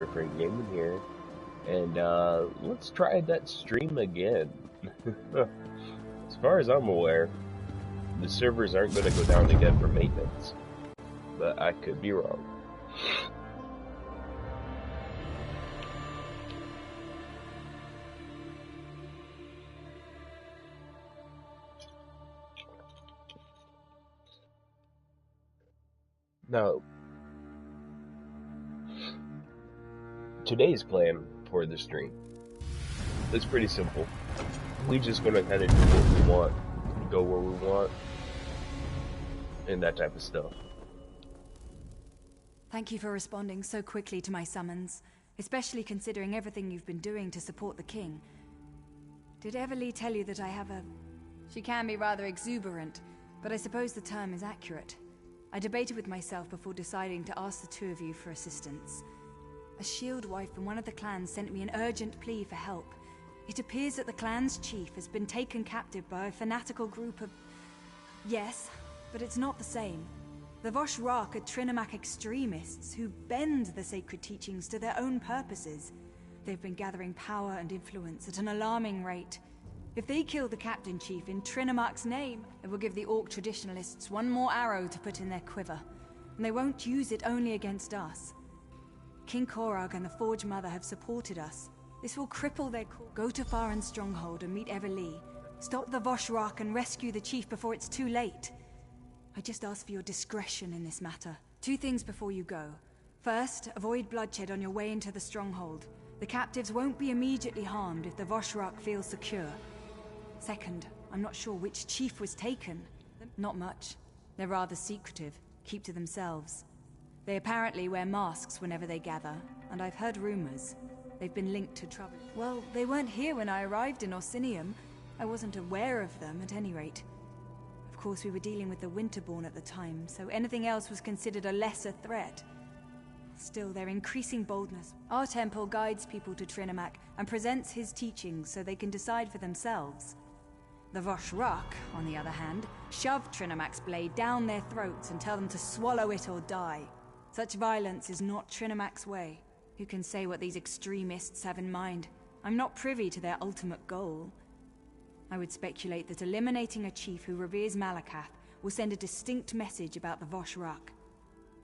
Shatteredfriend Gaming here, and let's try that stream again. As far as I'm aware, the servers aren't going to go down again for maintenance, but I could be wrong. Now, today's plan for the stream is pretty simple. We just gonna kind of do what we want, go where we want, and that type of stuff. Thank you for responding so quickly to my summons, especially considering everything you've been doing to support the king. Did Everly tell you that I have a... She can be rather exuberant, but I suppose the term is accurate. I debated with myself before deciding to ask the two of you for assistance. A shield wife from one of the clans sent me an urgent plea for help. It appears that the clan's chief has been taken captive by a fanatical group of... Yes, but it's not the same. The Voshrak are Trinomac extremists who bend the sacred teachings to their own purposes. They've been gathering power and influence at an alarming rate. If they kill the captain chief in Trinomac's name, it will give the Orc traditionalists one more arrow to put in their quiver. And they won't use it only against us. King Korag and the Forge Mother have supported us. This will cripple their cause. Go to Faren's stronghold and meet Everly. Stop the Voshrak and rescue the chief before it's too late. I just ask for your discretion in this matter. 2 things before you go. First, avoid bloodshed on your way into the stronghold. The captives won't be immediately harmed if the Voshrak feels secure. Second, I'm not sure which chief was taken. Not much. They're rather secretive, keep to themselves. They apparently wear masks whenever they gather, and I've heard rumors. They've been linked to trouble. Well, they weren't here when I arrived in Orsinium. I wasn't aware of them, at any rate. Of course, we were dealing with the Winterborn at the time, so anything else was considered a lesser threat. Still, their increasing boldness. Our temple guides people to Trinomac and presents his teachings so they can decide for themselves. The Voshrak, on the other hand, shove Trinomac's blade down their throats and tell them to swallow it or die. Such violence is not Trinomac's way. Who can say what these extremists have in mind? I'm not privy to their ultimate goal. I would speculate that eliminating a chief who reveres Malakath will send a distinct message about the Voshrak.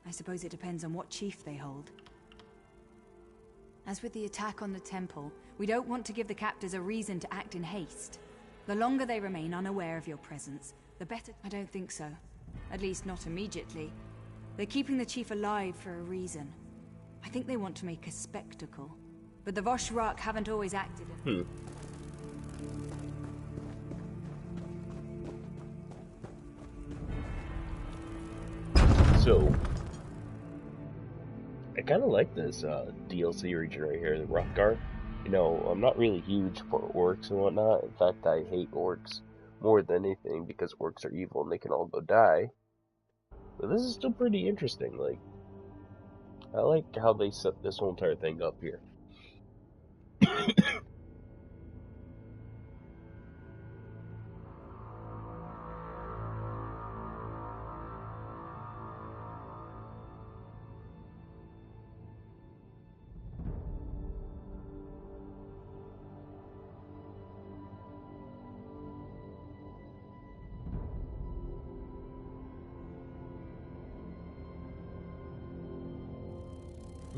I suppose it depends on what chief they hold. As with the attack on the temple, we don't want to give the captors a reason to act in haste. The longer they remain unaware of your presence, the better. I don't think so. At least not immediately. They're keeping the chief alive for a reason. I think they want to make a spectacle. But the Voshrak haven't always acted in... So, I kind of like this DLC region right here, the Rothgar. You know, I'm not really huge for orcs and whatnot. In fact, I hate orcs more than anything because orcs are evil and they can all go die. But this is still pretty interesting. Like, I like how they set this whole entire thing up here.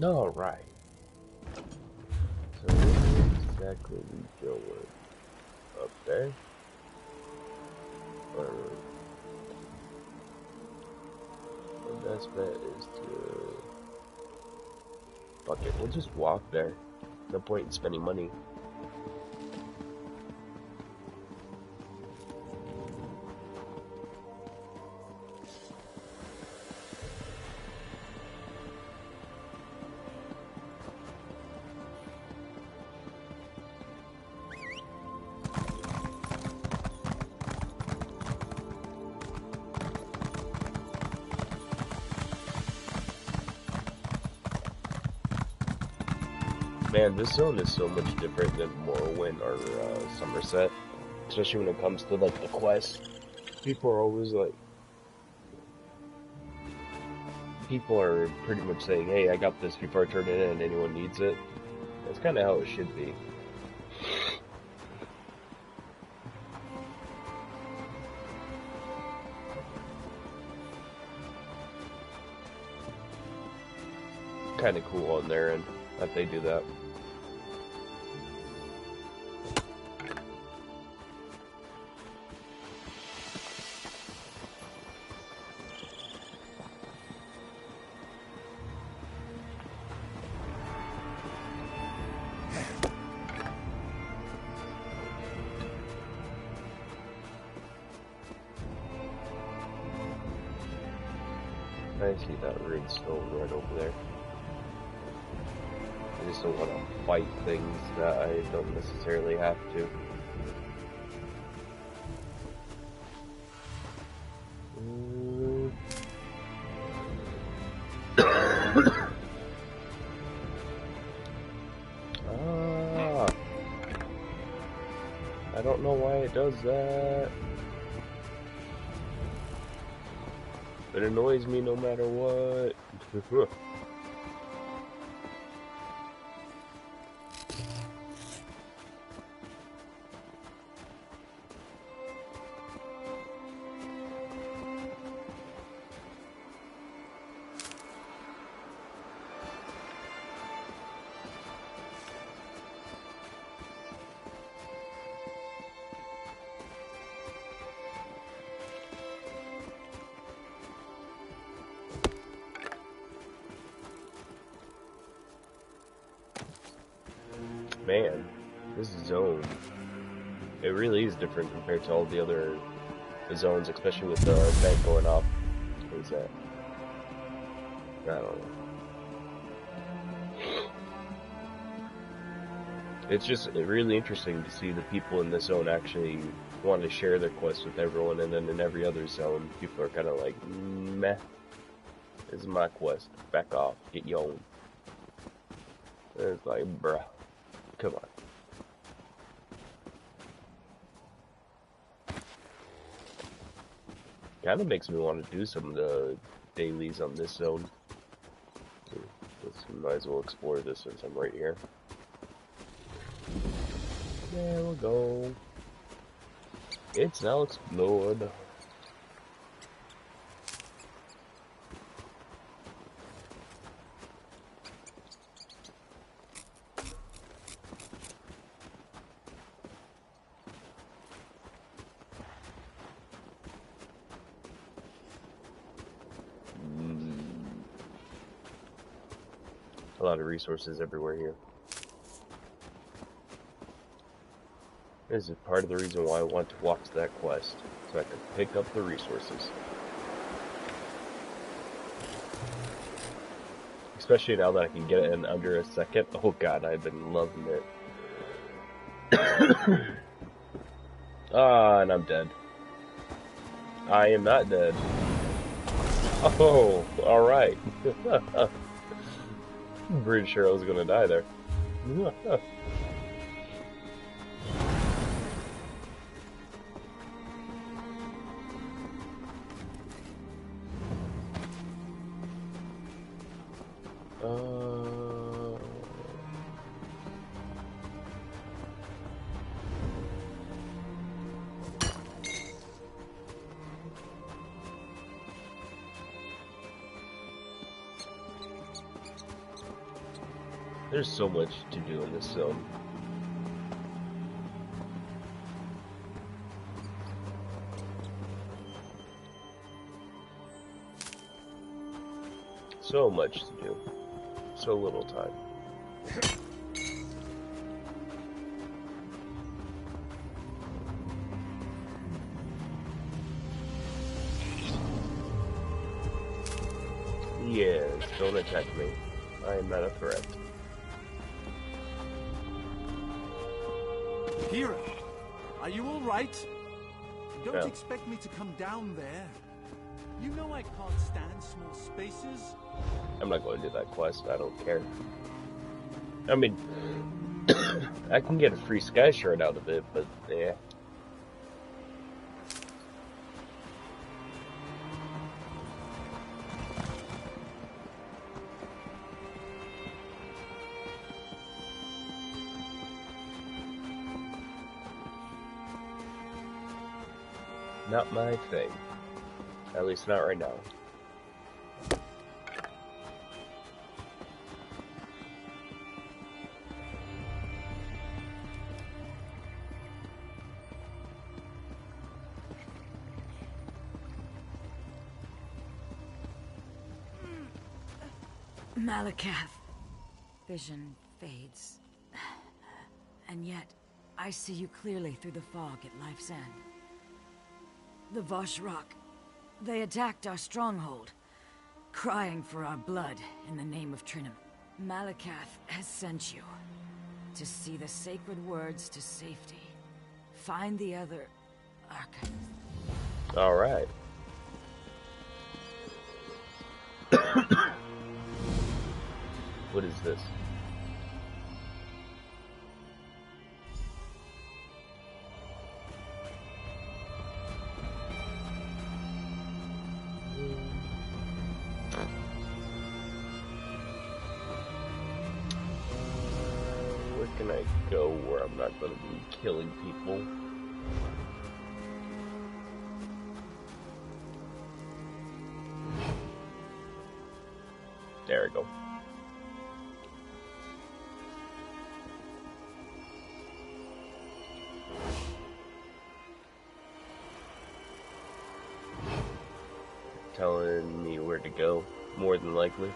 Alright. So where exactly we going? Up there? Or the best bet is to... Fuck it, we'll just walk there. No point in spending money. Man, this zone is so much different than Morrowind or Somerset, especially when it comes to like the quest. People are always like, people are pretty much saying, hey, I got this before I turn it in, anyone needs it. That's kind of how it should be. Kind of cool on their end that they do that. I see that red stone right over there. I just don't want to fight things that I don't necessarily have to. Ah, I don't know why it does that. It annoys me no matter what. Man, this zone, it really is different compared to all the other zones, especially with the event going off. What is that? I don't know. It's just really interesting to see the people in this zone actually want to share their quests with everyone, and then in every other zone, people are kind of like, meh, this is my quest, back off, get your own. And it's like, bruh. Come on. Kind of makes me want to do some of the dailies on this zone. Might as well explore this since I'm right here. There we go. It's now explored. A lot of resources everywhere here. This is part of the reason why I want to walk to that quest, so I can pick up the resources. Especially now that I can get it in under a second. Oh god, I've been loving it. Ah, and I'm dead. I am not dead. Oh, alright. I'm pretty sure I was gonna die there. There's so much to do in this zone. So much to do. So little time. Yes, don't attack me. I am not a threat. Hero, are you all right? Don't expect me to come down there. You know I can't stand small spaces. I'm not going to do that quest. I don't care. I mean, I can get a free sky shard out of it, but yeah. Not my thing. At least not right now. Malakath. Vision fades. And yet, I see you clearly through the fog at life's end. The Vosh'Rak, they attacked our stronghold, crying for our blood in the name of Trinum. Malakath has sent you to see the sacred words to safety. Find the other archives. Alright. What is this? Where can I go where I'm not going to be killing people? There we go. Telling me where to go, more than likely.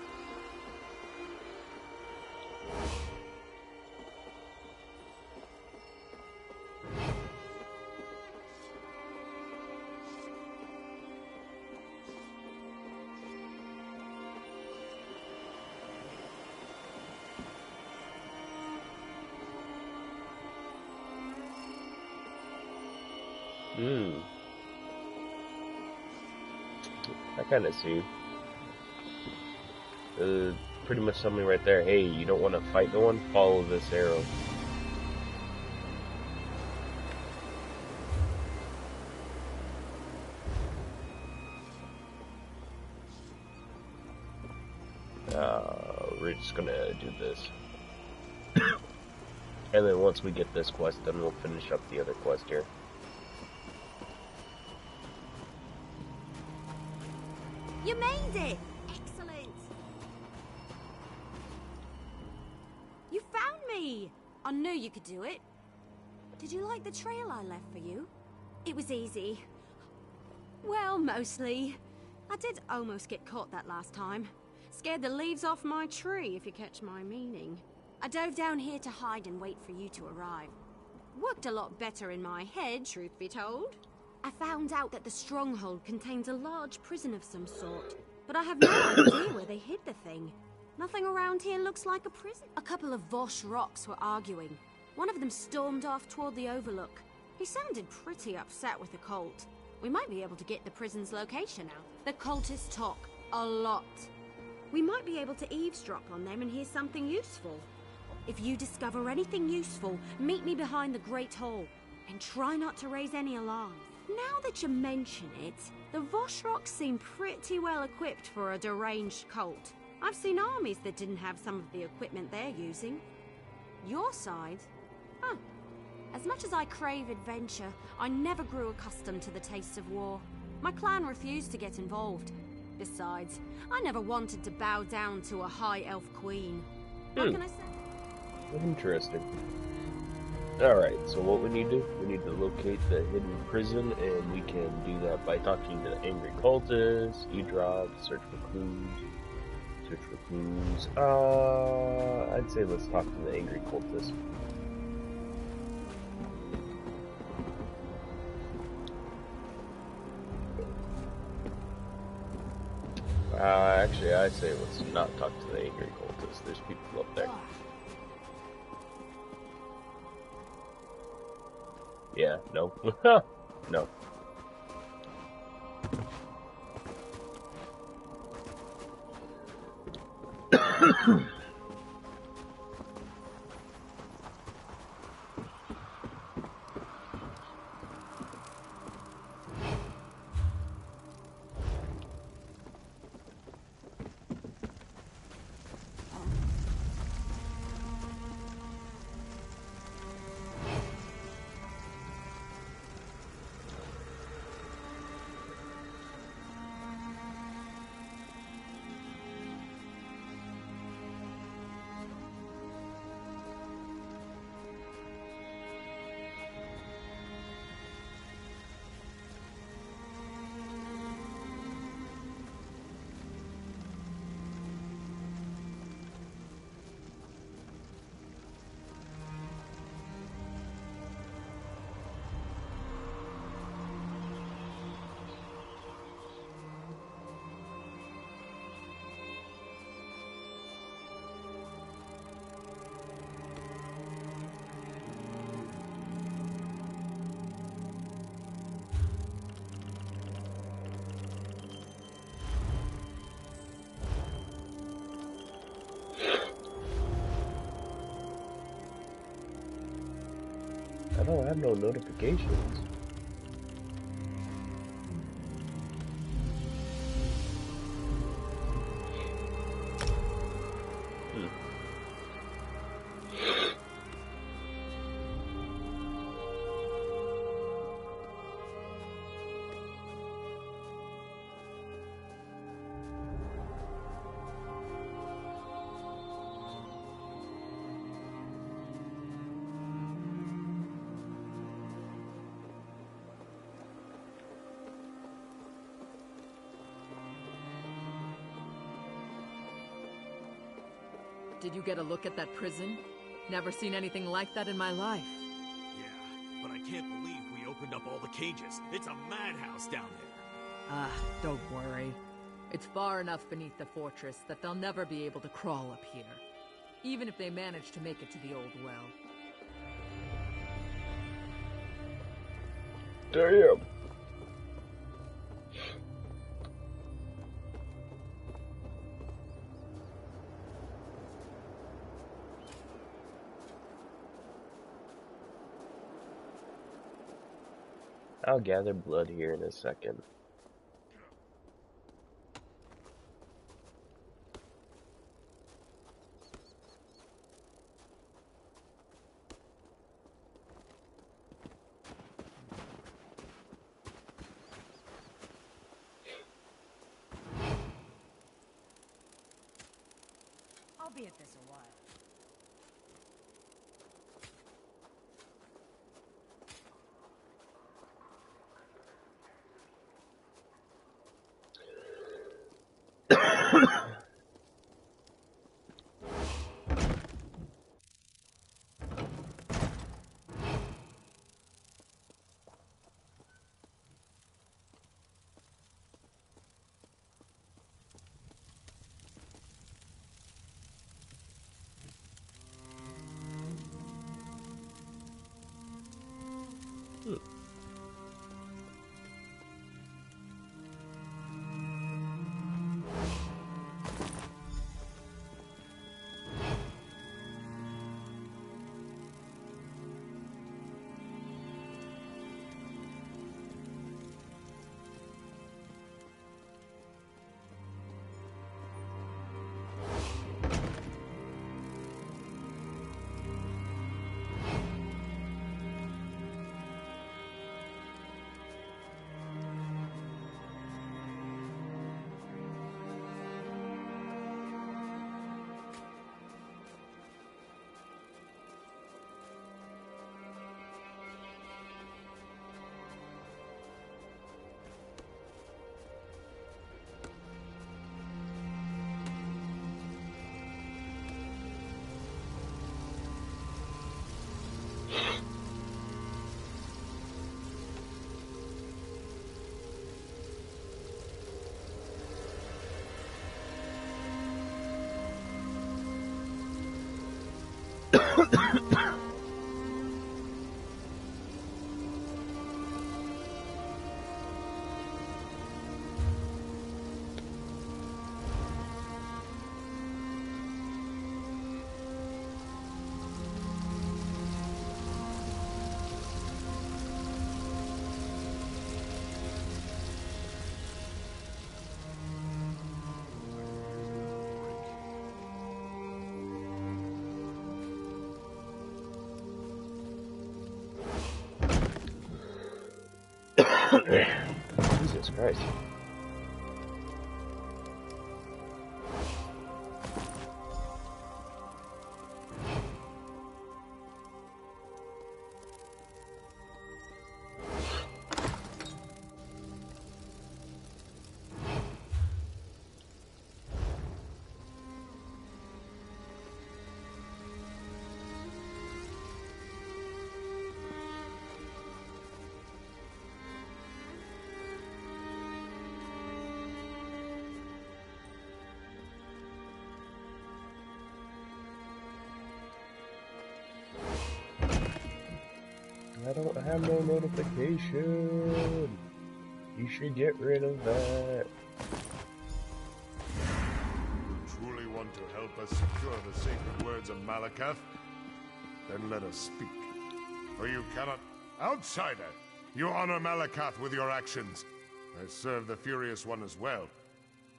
I kind of see. Pretty much something right there. Hey, you don't want to fight no one? Follow this arrow. We're just gonna do this. And then once we get this quest, then we'll finish up the other quest here. You made it! Excellent! You found me! I knew you could do it. Did you like the trail I left for you? It was easy. Well, mostly. I did almost get caught that last time. Scared the leaves off my tree, if you catch my meaning. I dove down here to hide and wait for you to arrive. Worked a lot better in my head, truth be told. I found out that the stronghold contains a large prison of some sort, but I have no idea where they hid the thing. Nothing around here looks like a prison. A couple of Vosh'Raks were arguing. One of them stormed off toward the overlook. He sounded pretty upset with the cult. We might be able to get the prison's location out. The cultists talk a lot. We might be able to eavesdrop on them and hear something useful. If you discover anything useful, meet me behind the Great Hall, and try not to raise any alarms. Now that you mention it, the Vosh'Raks seem pretty well equipped for a deranged cult. I've seen armies that didn't have some of the equipment they're using. Your side? Huh. As much as I crave adventure, I never grew accustomed to the tastes of war. My clan refused to get involved. Besides, I never wanted to bow down to a high elf queen. What can I say? Interesting. Alright, so what we need to do, we need to locate the hidden prison, and we can do that by talking to the angry cultists, eavesdrop, search for clues. I'd say let's talk to the angry cultists. Actually, I'd say let's not talk to the angry cultists. There's people up there. Yeah, no. No. I don't have no notifications. Did you get a look at that prison? Never seen anything like that in my life. Yeah, but I can't believe we opened up all the cages. It's a madhouse down there. Ah, don't worry. It's far enough beneath the fortress that they'll never be able to crawl up here. Even if they manage to make it to the old well. Damn. I'll gather blood here in a second. I'll be at this a while. Jesus Christ. I don't have no notification. You should get rid of that. You truly want to help us secure the sacred words of Malakath? Then let us speak. for you cannot... Outsider! You honor Malakath with your actions. I serve the Furious One as well.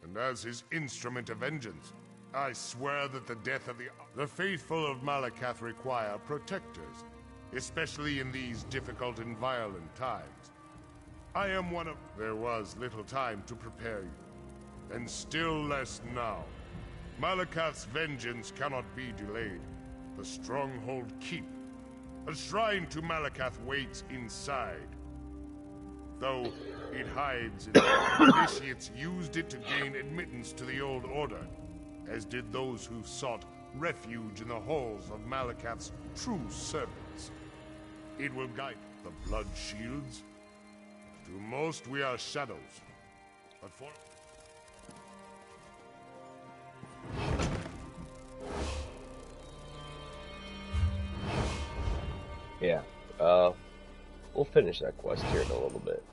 And as his instrument of vengeance, I swear that the death of the faithful of Malakath require protectors, especially in these difficult and violent times. I am one of... There was little time to prepare you, and still less now. Malakath's vengeance cannot be delayed. The stronghold keep. A shrine to Malakath waits inside. Though it hides in initiates used it to gain admittance to the old order, as did those who sought refuge in the halls of Malakath's true servants. It will guide the blood shields. To most we are shadows, but for... Yeah, we'll finish that quest here in a little bit.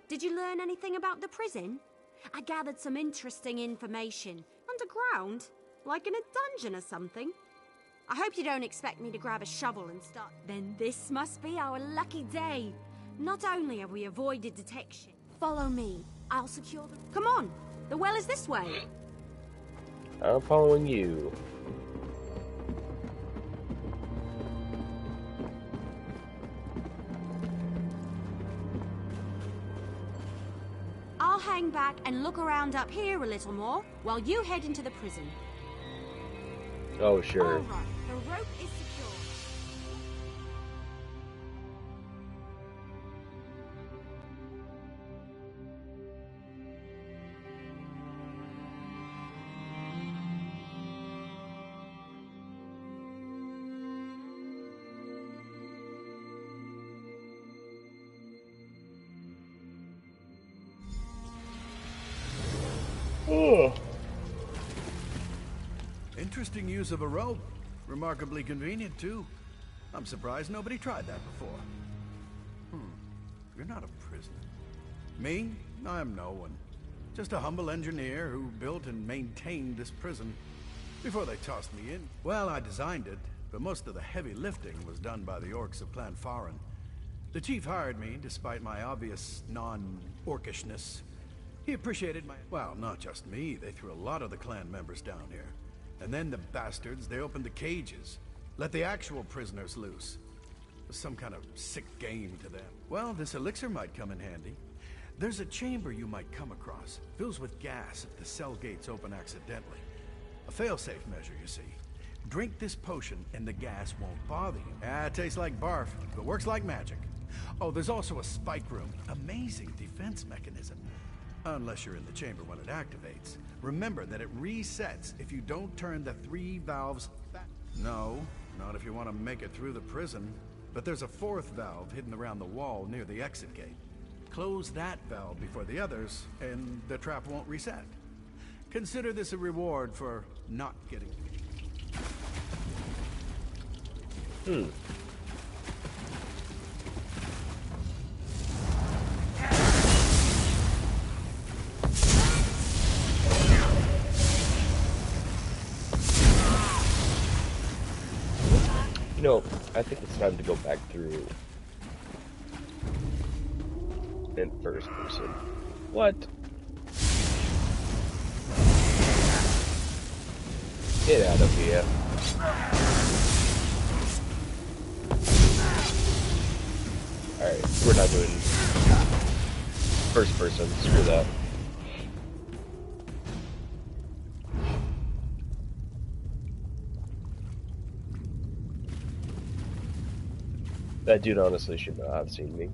Did you learn anything about the prison? I gathered some interesting information. Underground? Like in a dungeon or something? I hope you don't expect me to grab a shovel and start... Then this must be our lucky day. Not only have we avoided detection... Follow me. I'll secure the... Come on! The well is this way. I'm following you. I'll hang back and look around up here a little more while you head into the prison. Oh, sure. All right, the rope is secure. Oh. Interesting use of a rope. Remarkably convenient, too. I'm surprised nobody tried that before. You're not a prisoner. Me? I'm no one. Just a humble engineer who built and maintained this prison before they tossed me in. Well, I designed it, but most of the heavy lifting was done by the orcs of Clan Farin. The chief hired me, despite my obvious non-orcishness. He appreciated my... Well, not just me. They threw a lot of the clan members down here. And then the bastards, they opened the cages. Let the actual prisoners loose. It was some kind of sick game to them. Well, this elixir might come in handy. There's a chamber you might come across. Fills with gas if the cell gates open accidentally. A fail-safe measure, you see. Drink this potion and the gas won't bother you. Ah, it tastes like barf, but works like magic. Oh, there's also a spike room. Amazing defense mechanism. Unless you're in the chamber when it activates. Remember that it resets if you don't turn the 3 valves back. No, not if you want to make it through the prison. But there's a 4th valve hidden around the wall near the exit gate. Close that valve before the others, and the trap won't reset. Consider this a reward for not getting... You know, I think it's time to go back through in first person. What? Get out of here. Alright, we're not doing first person. Screw that. That dude honestly should not have seen me.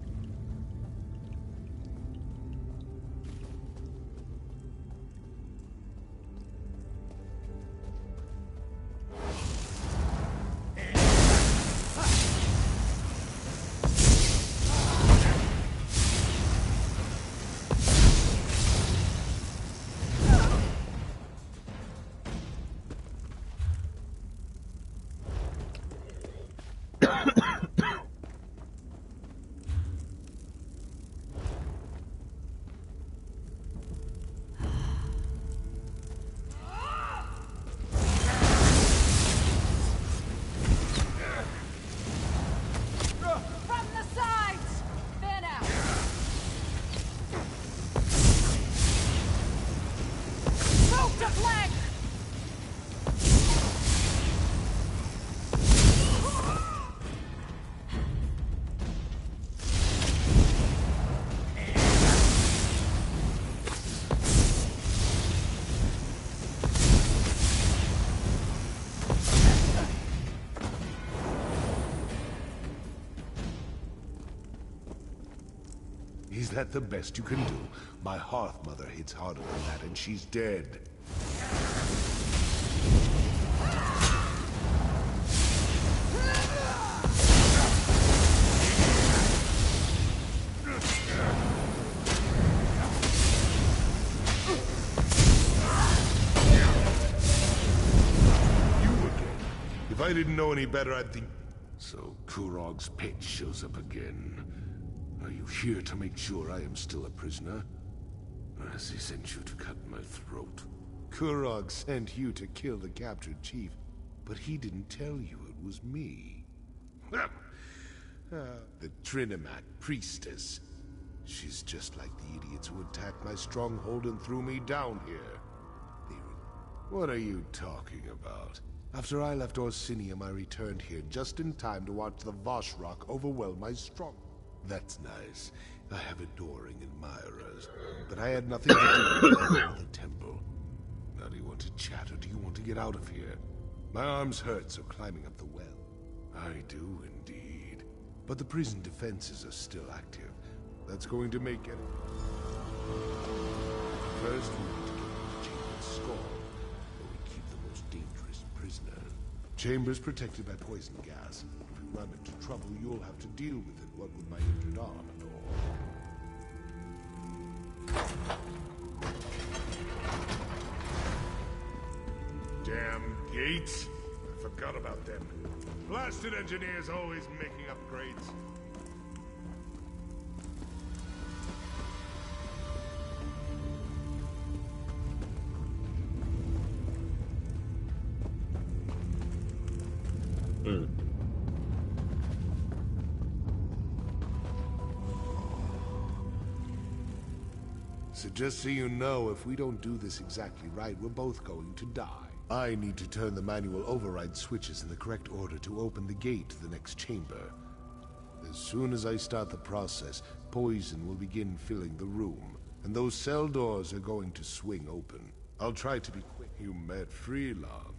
that the best you can do? My Hearth Mother hits harder than that, and she's dead. If I didn't know any better, I'd think... So, Kurog's pet shows up again. Are you here to make sure I am still a prisoner? Or has he sent you to cut my throat? Kurog sent you to kill the captured chief, but he didn't tell you it was me. The Trinimac priestess. She's just like the idiots who attacked my stronghold and threw me down here. What are you talking about? After I left Orsinium, I returned here just in time to watch the Voshrock overwhelm my strong. That's nice. I have adoring admirers, but I had nothing to do with the temple. Now do you want to chat or do you want to get out of here? My arms hurt, so climbing up the well. I do indeed. But the prison defenses are still active. That's going to make it... First, we need to get into Chambers' skull, where we keep the most dangerous prisoner. Chambers protected by poison gas. If we run into trouble, you'll have to deal with it, what with my injured arm and all. Damn gates! I forgot about them. Blasted engineers always making upgrades. So just so you know, if we don't do this exactly right, we're both going to die. I need to turn the manual override switches in the correct order to open the gate to the next chamber. As soon as I start the process, poison will begin filling the room, and those cell doors are going to swing open. I'll try to be quick. You met Freelon.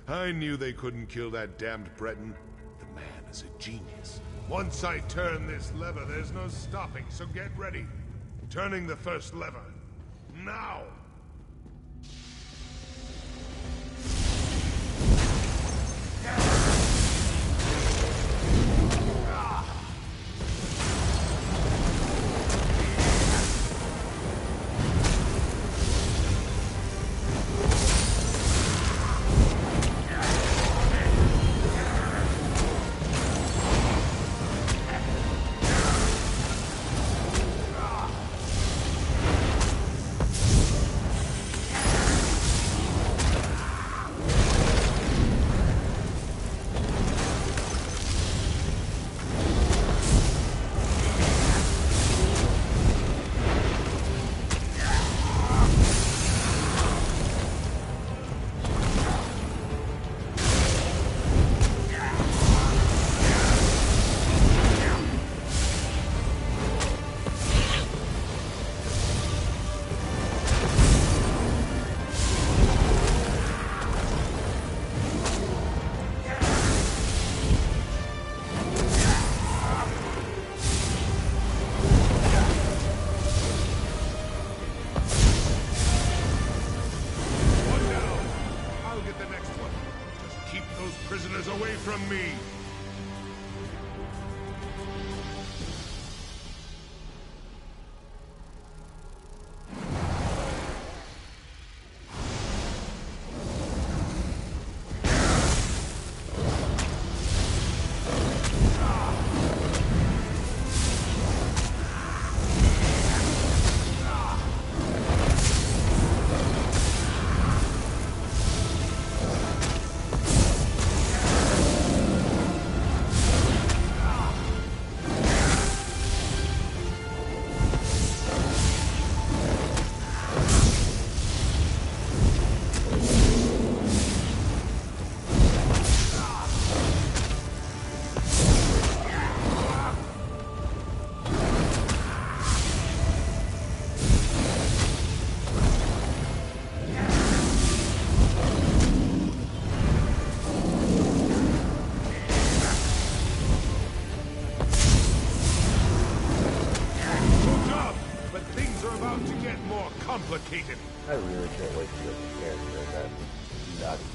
I knew they couldn't kill that damned Breton. The man is a genius. Once I turn this lever, there's no stopping, so get ready. Turning the first lever. Now! From me.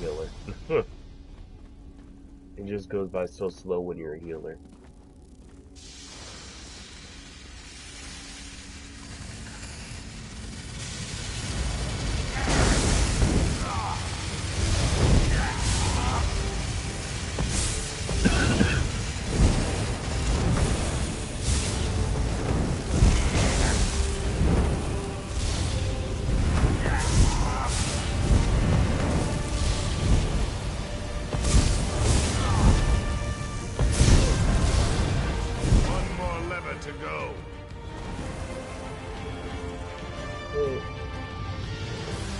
healer. It just goes by so slow when you're a healer. To go.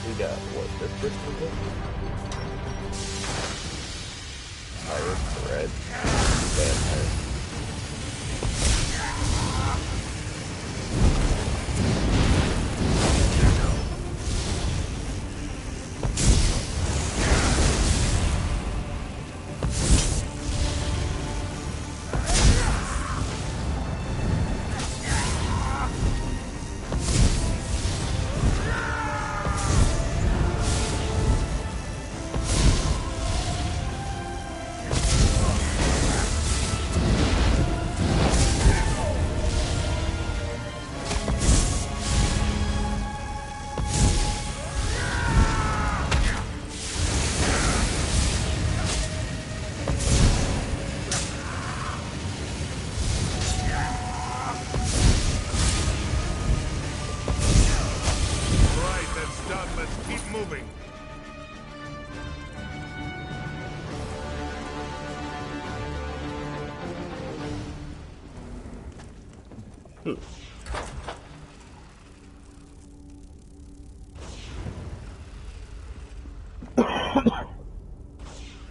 We got what? This person? Shatteredfriend. Vampire.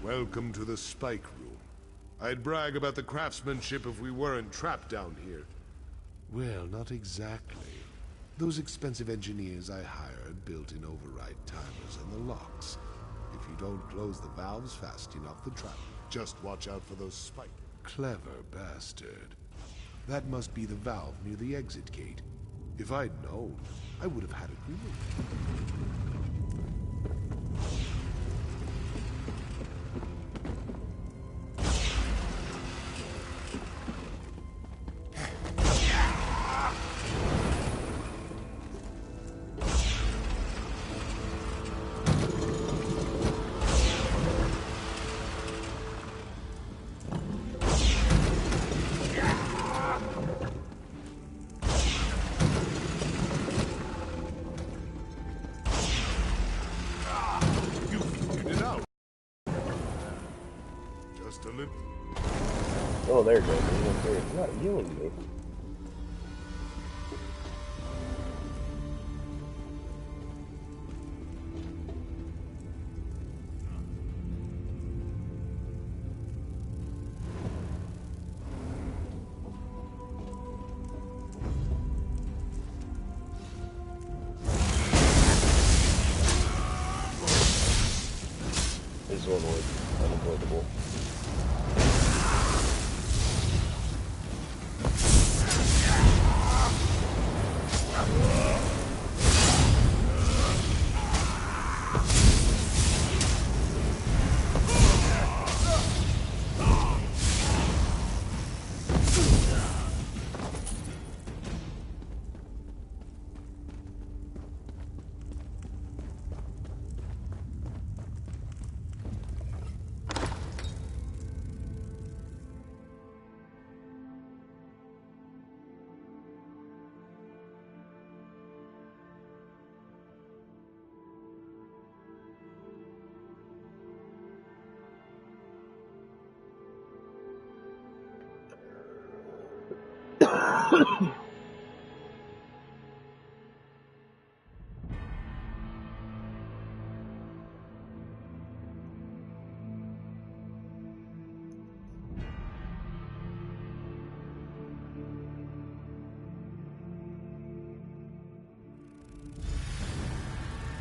Welcome to the Spike Room. I'd brag about the craftsmanship if we weren't trapped down here. Well, not exactly. Those expensive engineers I hired built in override timers and the locks. If you don't close the valves fast enough, the trap. Just watch out for those spikes. Clever bastard. That must be the valve near the exit gate. If I'd known, I would have had it removed. Oh, there it goes. It's not healing me. This one was unavoidable.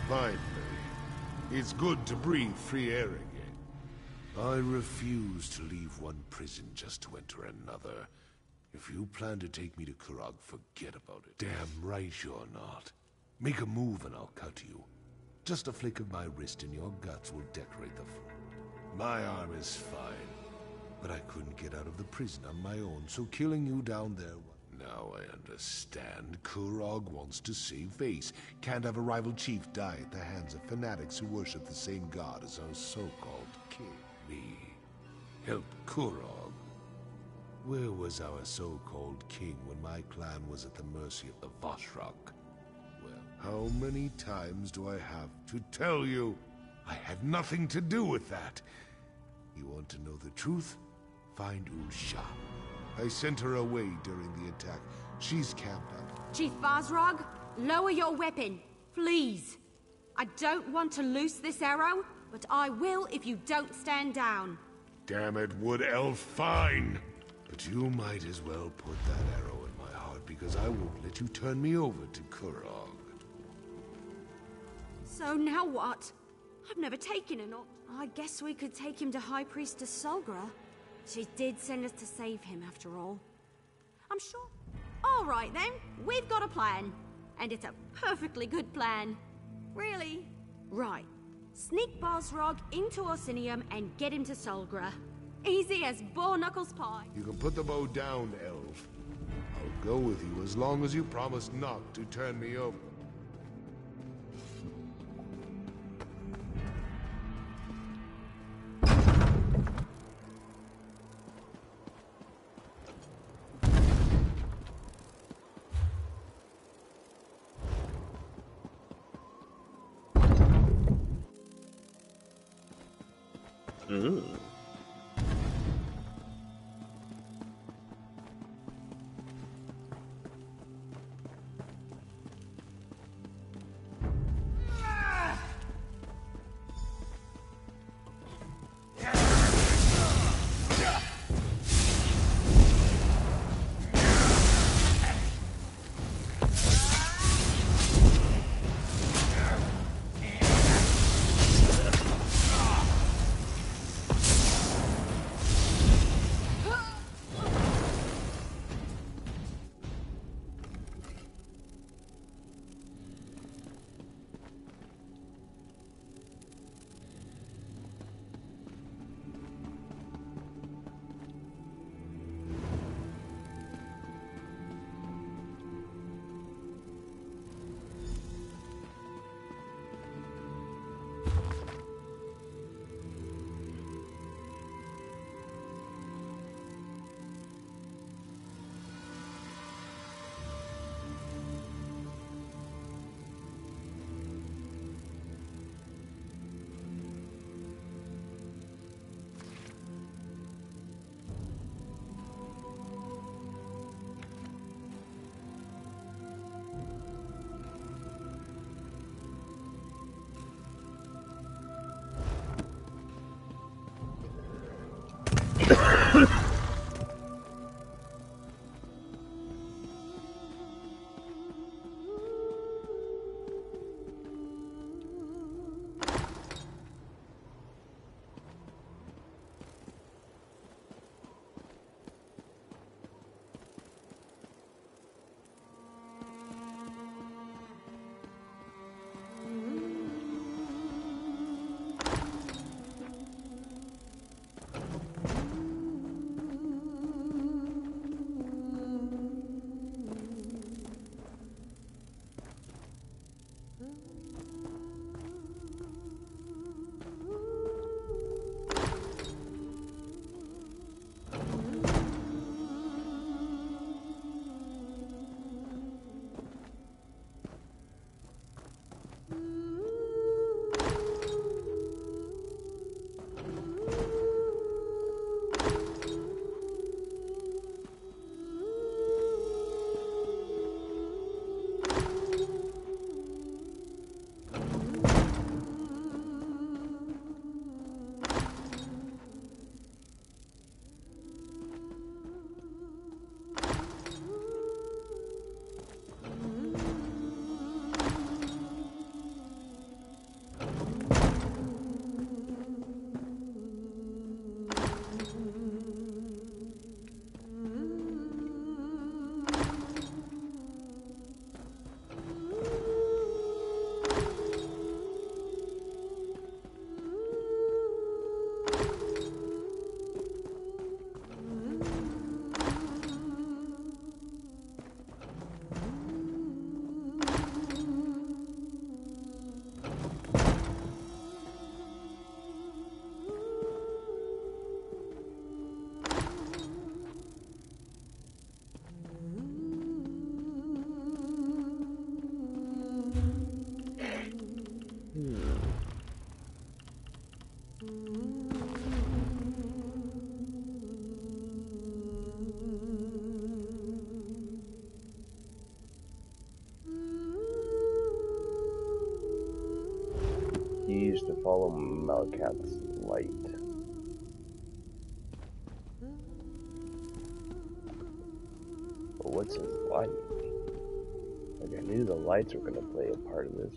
Finally. It's good to breathe free air again. I refuse to leave one prison just to enter another. If you plan to take me to Kurog, forget about it. Damn right you're not. Make a move and I'll cut you. Just a flick of my wrist and your guts will decorate the floor. My arm is fine, but I couldn't get out of the prison on my own, so killing you down there... Now I understand. Kurog wants to save face. Can't have a rival chief die at the hands of fanatics who worship the same god as our so-called king. Me. Help Kurog. Where was our so-called king when my clan was at the mercy of the Voshrak? Well, how many times do I have to tell you? I had nothing to do with that. You want to know the truth? Find Usha. I sent her away during the attack. She's camped out. Chief Vazrog, lower your weapon, please. I don't want to loose this arrow, but I will if you don't stand down. Damn it, Wood Elf, fine! But you might as well put that arrow in my heart, because I won't let you turn me over to Kurog. So now what? I've never taken an I guess we could take him to High Priestess Solgra. She did send us to save him, after all. I'm sure. All right, then. We've got a plan. And it's a perfectly good plan. Really. Right. Sneak Bosrog into Orsinium and get him to Solgra. Easy as Boar-Knuckles pie. You can put the bow down, Elf. I'll go with you as long as you promise not to turn me over. You used to follow Malakath's light. But what's his light? Like, I knew the lights were gonna play a part of this.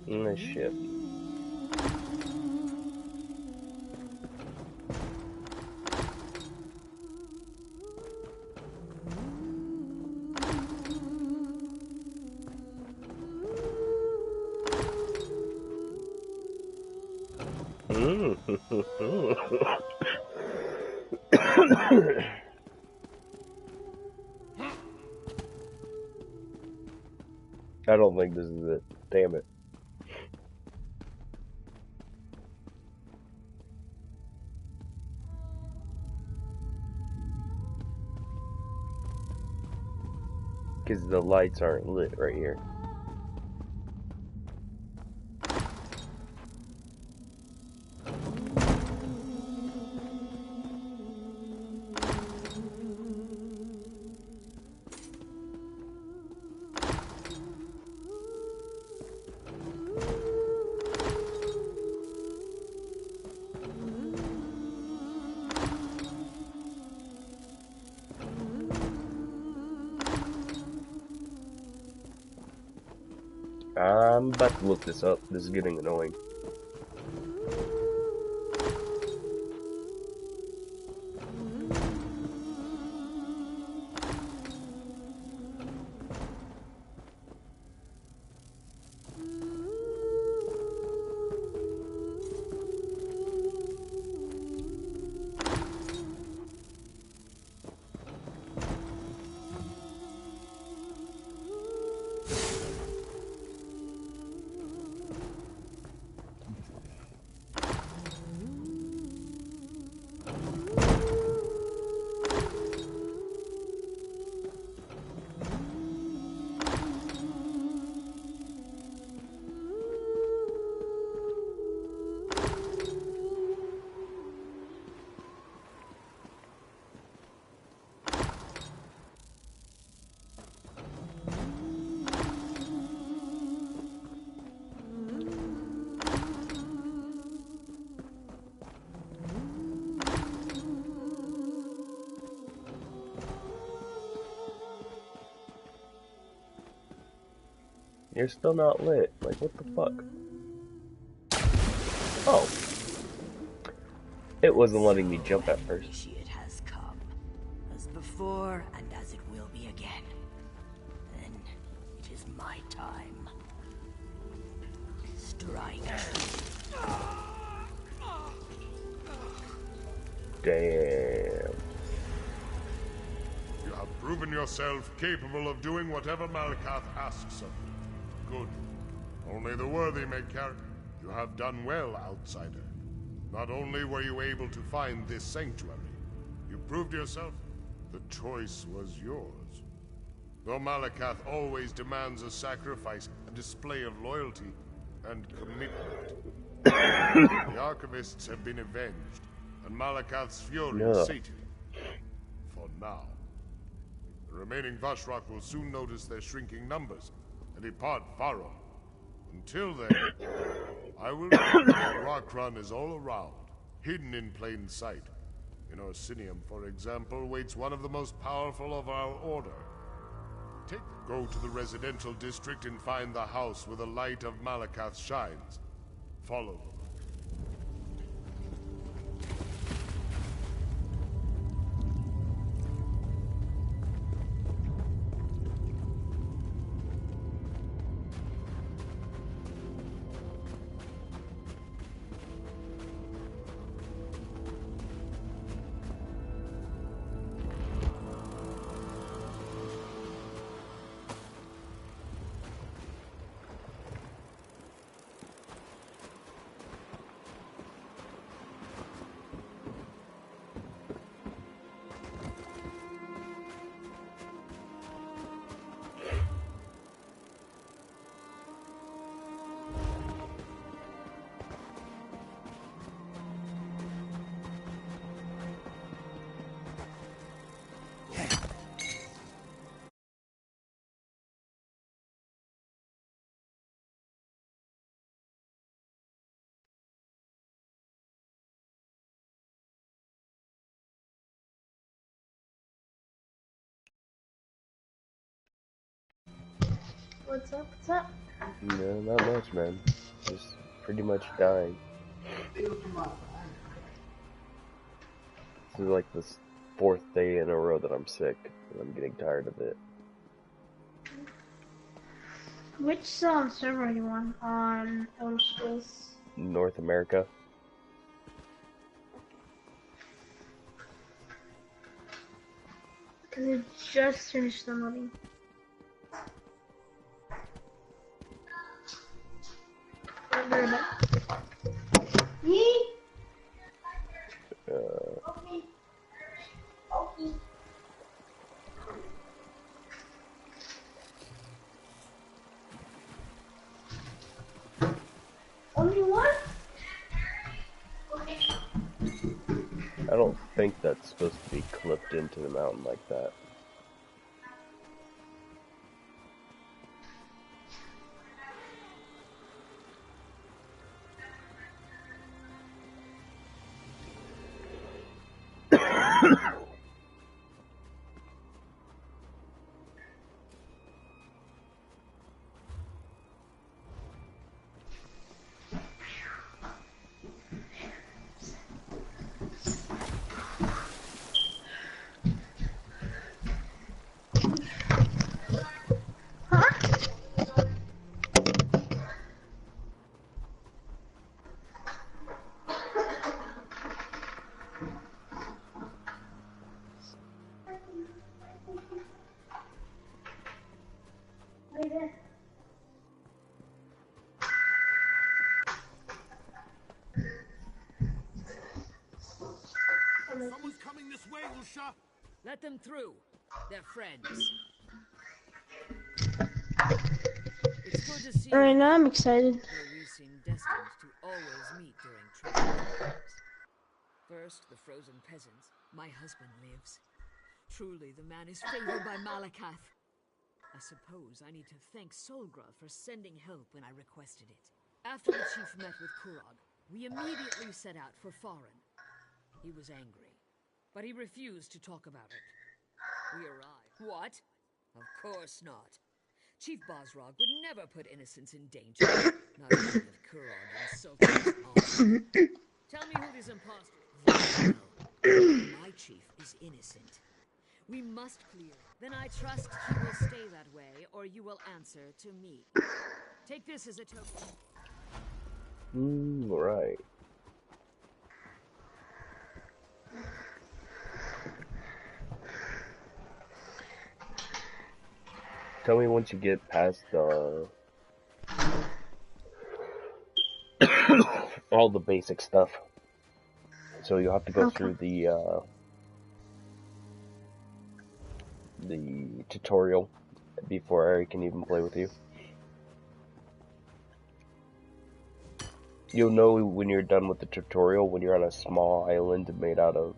This ship. I don't think this is it. Damn it. Because the lights aren't lit right here. I'm about to look this up. This is getting annoying. You're still not lit. Like, what the fuck? Oh. It wasn't letting me jump at first. Initiate has come, as before and as it will be again. Then it is my time. Strike. Damn. You have proven yourself capable of doing whatever Malakath asks of you. Good. Only the worthy may carry. You have done well, outsider. Not only were you able to find this sanctuary, you proved yourself. The choice was yours. Though Malakath always demands a sacrifice, a display of loyalty and commitment. The Archivists have been avenged, and Malakath's fury is sated. For now. The remaining Vashrok will soon notice their shrinking numbers and depart Farum. Until then, I will know that Rockron is all around, hidden in plain sight. In Orsinium, for example, waits one of the most powerful of our order. Go to the residential district and find the house where the light of Malakath shines. Follow them. What's up? What's up? No, not much, man. Just pretty much dying. This is like the fourth day in a row that I'm sick, and I'm getting tired of it. Which server are you on? On Elder Scrolls? North America. Because I just finished the modding. Only one? I don't think that's supposed to be clipped into the mountain like that. Someone's coming this way, Lucia! Let them through. They're friends. It's good to see Alright, you, now I'm excited. though we seem destined to always meet during troubled times. First, the frozen peasants. My husband lives. Truly, the man is favored by Malakath. I suppose I need to thank Solgrad for sending help when I requested it. After the chief met with Kurog, we immediately set out for Farin. He was angry, but he refused to talk about it. We arrived. What? Of course not. Chief Bosrog would never put innocents in danger. Not even if Kurog insulted his honor. Tell me who this impostor is. My chief is innocent. We must clear it. Then I trust he will stay that way, or you will answer to me. Take this as a token. Right. Tell me once you get past all the basic stuff. So you'll have to go through the tutorial before Ari can even play with you. You'll know when you're done with the tutorial when you're on a small island made out of...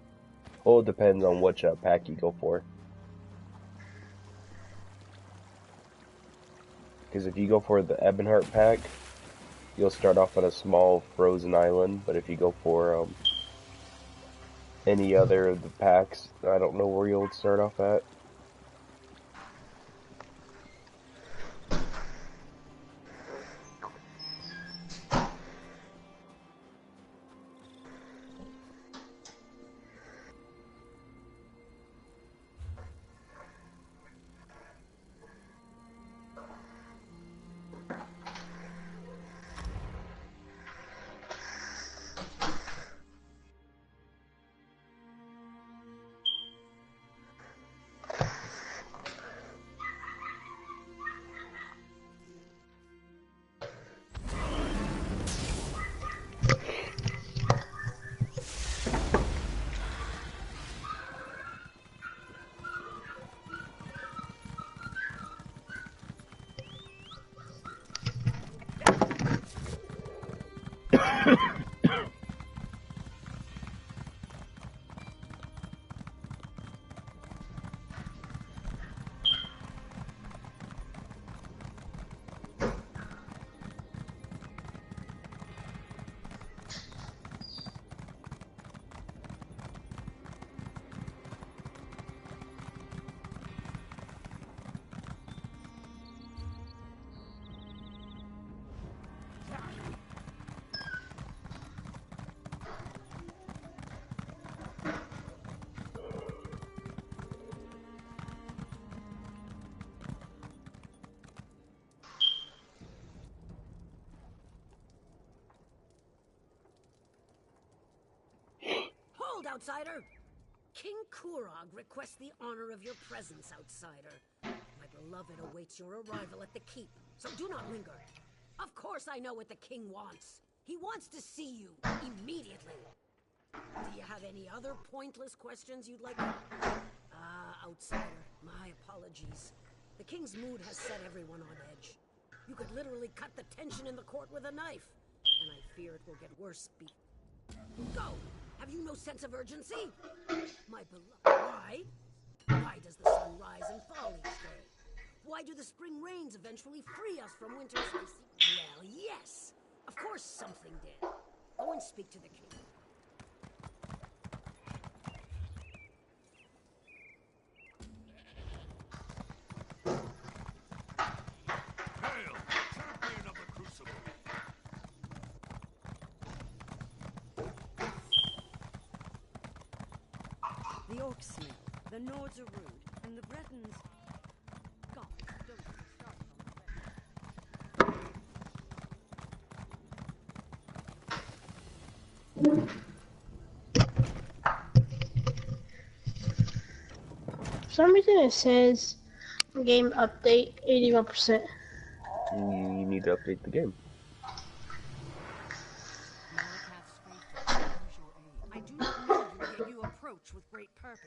Well, it depends on which pack you go for. Because if you go for the Ebonheart pack, you'll start off on a small frozen island. But if you go for any other of the packs, I don't know where you'll start off at. outsider. King Kurog requests the honor of your presence, outsider. My beloved awaits your arrival at the keep, so do not linger. Of course I know what the king wants. He wants to see you immediately. Do you have any other pointless questions you'd like? Outsider, my apologies. The king's mood has set everyone on edge. You could literally cut the tension in the court with a knife, and I fear it will get worse. Go! Have you no sense of urgency? My beloved, why? Why does the sun rise and fall each day? Why do the spring rains eventually free us from winter's icy? Well, yes! Of course something did. Go and speak to the king. Hail, champion of the Crucible! The orcs smell, the Nords are rude, and the Bretons... God, don't get me started on the Bretons. For some reason it says game update 81%. You need to update the game. Malakath's faithful use your aid. I do not know you, yet you approach with great purpose.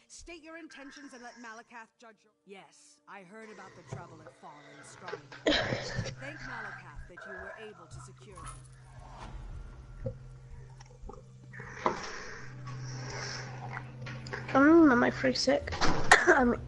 State your intentions and let Malakath judge your... Yes, I heard about the trouble at Fallen Stronghold. Thank Malakath that you were able to secure them. I'm on my free sick. I mean,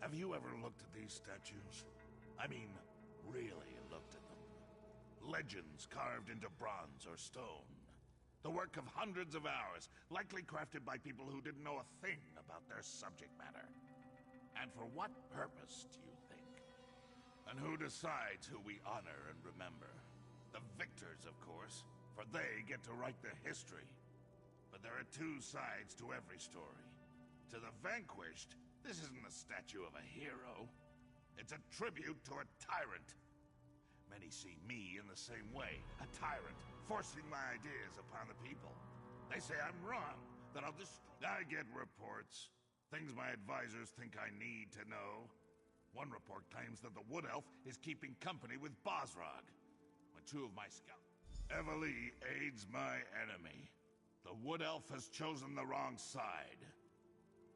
Have you ever looked at these statues? I mean, really looked at them. Legends carved into bronze or stone. The work of hundreds of hours, likely crafted by people who didn't know a thing about their subject matter. And for what purpose, do you think? And who decides who we honor and remember? The victors, of course, for they get to write the history. But there are two sides to every story. To the vanquished, this isn't a statue of a hero. It's a tribute to a tyrant. Many see me in the same way, a tyrant, forcing my ideas upon the people. They say I'm wrong, that I'll just... I get reports. Things my advisors think I need to know. One report claims that the Wood Elf is keeping company with Bosrog. When two of my scouts... Evely aids my enemy. The Wood Elf has chosen the wrong side.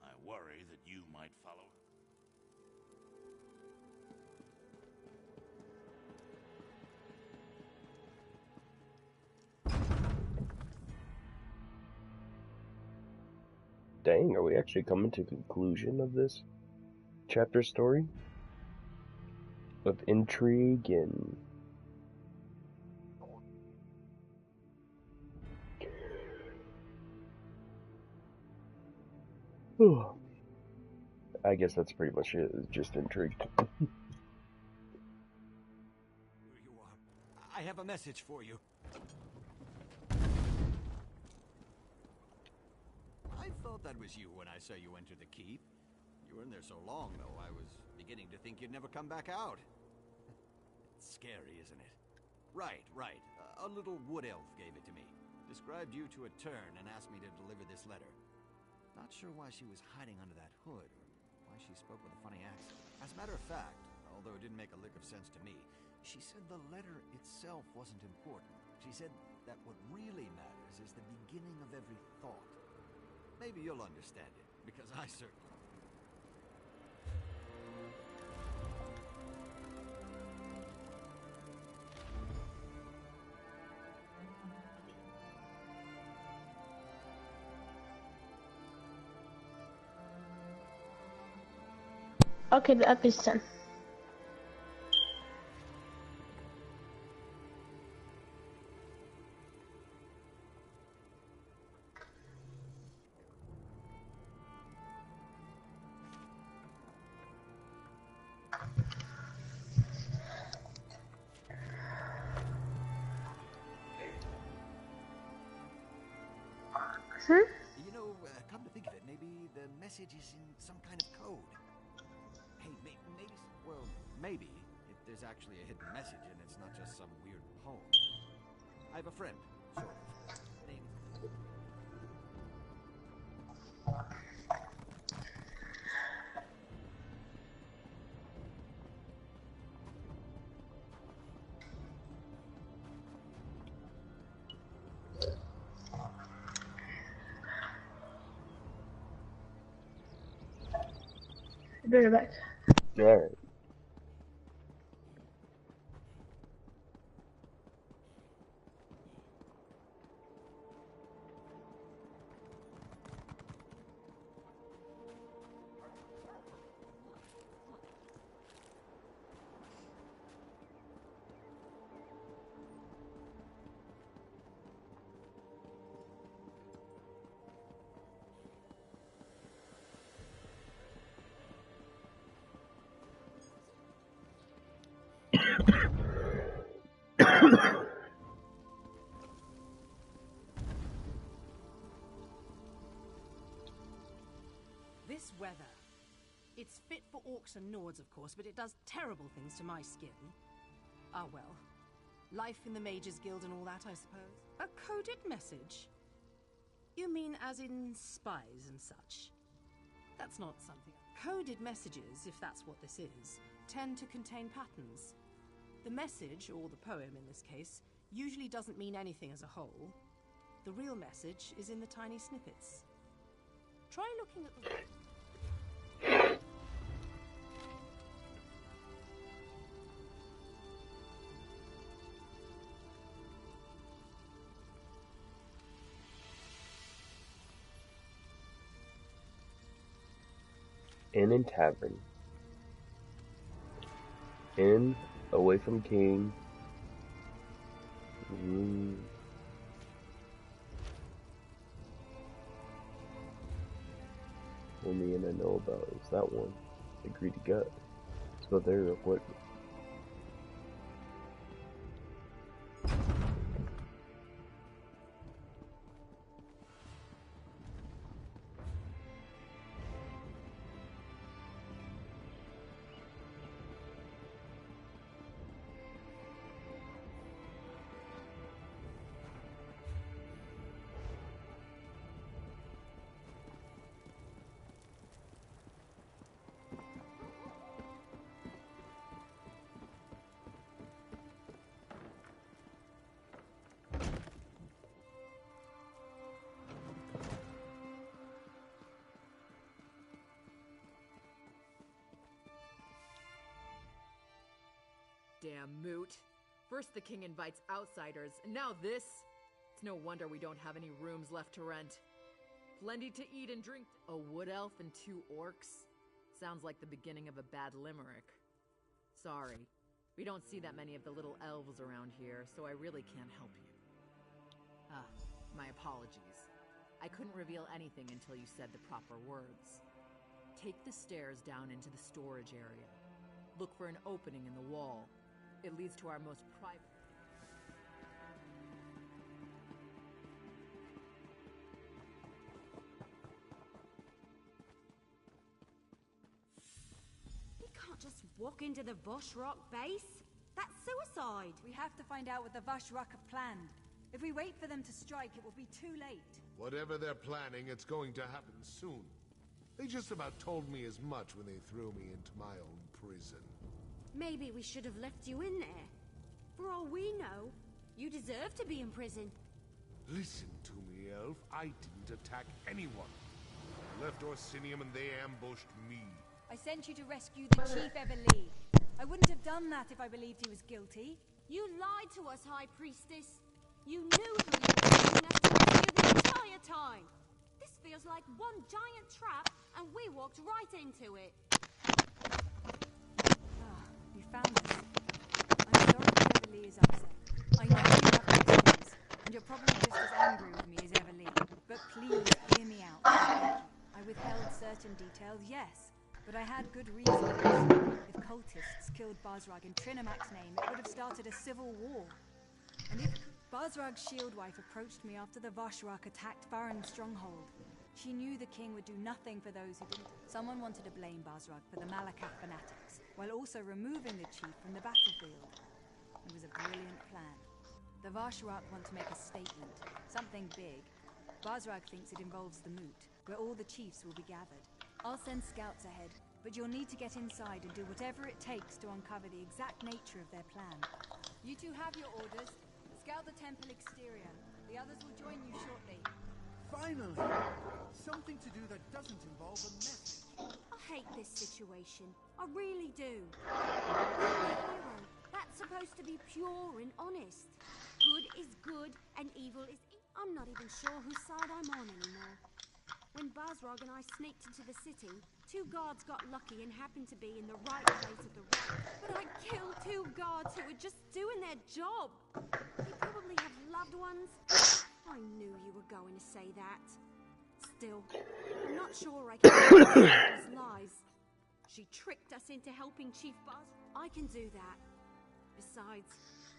I worry that you might follow. Dang, are we actually coming to the conclusion of this chapter story? Of intrigue and... I guess that's pretty much it, just intrigued. Where you are. I have have a message for you. I thought that was you when I saw you enter the keep. You were in there so long, though, I was beginning to think you'd never come back out. It's scary, isn't it? Right. A little wood elf gave it to me. Described you to a turn and asked me to deliver this letter. Not sure why she was hiding under that hood, or why she spoke with a funny accent. As a matter of fact, although it didn't make a lick of sense to me, she said the letter itself wasn't important. She said that what really matters is the beginning of every thought. Maybe you'll understand it, because I certainly... Okay, the app is 10. You know, come to think of it, maybe the message is in some kind of code. Hey, maybe, well, maybe there's actually a hidden message and it's not just some weird poem. I have a friend, sort of. Name... Be right back. Alright. This weather. It's fit for orcs and Nords, of course, but it does terrible things to my skin. Ah, well. Life in the Mages Guild and all that, I suppose. A coded message? You mean as in spies and such? That's not something... Coded messages, if that's what this is, tend to contain patterns. The message, or the poem in this case, usually doesn't mean anything as a whole. The real message is in the tiny snippets. Try looking at the... Inn and tavern. Inn, away from king. Only inn I know about is that one. The Greedy Gut. So there, what? Damn moot. First the king invites outsiders, and now this? It's no wonder we don't have any rooms left to rent. Plenty to eat and drink. A wood elf and 2 orcs? Sounds like the beginning of a bad limerick. Sorry. We don't see that many of the little elves around here, so I really can't help you. My apologies. I couldn't reveal anything until you said the proper words. Take the stairs down into the storage area. Look for an opening in the wall. It leads to our most private... just walk into the Voshrock base? That's suicide! We have to find out what the Vashrak have planned. If we wait for them to strike, it will be too late. Whatever they're planning, it's going to happen soon. They just about told me as much when they threw me into my own prison. Maybe we should have left you in there. For all we know, you deserve to be in prison. Listen to me, Elf. I didn't attack anyone. I left Orsinium and they ambushed me. I sent you to rescue the Chief Everlee. I wouldn't have done that if I believed he was guilty. You lied to us, High Priestess. You knew who you were taking us to rescue the entire time. This feels like one giant trap, and we walked right into it. You found us. I'm sorry that Everlee is upset. I know you have questions, and you're probably just as angry with me as Everlee. But please hear me out. Thank you. I withheld certain details, yes, but I had good reasons. If cultists killed Basrag in Trinamak's name, it would have started a civil war. And if Basrag's shield wife approached me after the Vashrak attacked Baron's stronghold, she knew the king would do nothing for those who didn't. Someone wanted to blame Basrag for the Malakath fanatics, while also removing the chief from the battlefield. It was a brilliant plan. The Vashrak want to make a statement, something big. Basrag thinks it involves the Moot, where all the chiefs will be gathered. I'll send scouts ahead, but you'll need to get inside and do whatever it takes to uncover the exact nature of their plan. You two have your orders. Scout the temple exterior. The others will join you shortly. Finally! Something to do that doesn't involve a message. I hate this situation. I really do. Hero, that's supposed to be pure and honest. Good is good and evil is evil. I'm not even sure whose side I'm on anymore. When Basrag and I sneaked into the city, 2 guards got lucky and happened to be in the right place at the right. But I killed 2 guards who were just doing their job. They probably have loved ones. I knew you were going to say that. Still, I'm not sure I can believe those lies. She tricked us into helping Chief Bas. I can do that. Besides,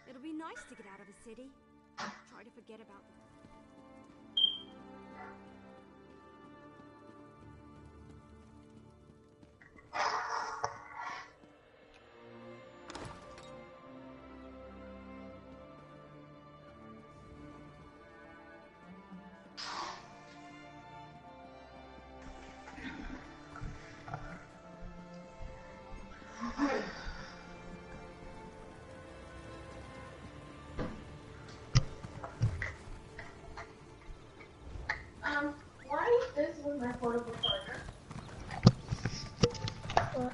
it'll be nice to get out of the city. Try to forget about the... Why is this with my portable charger? What?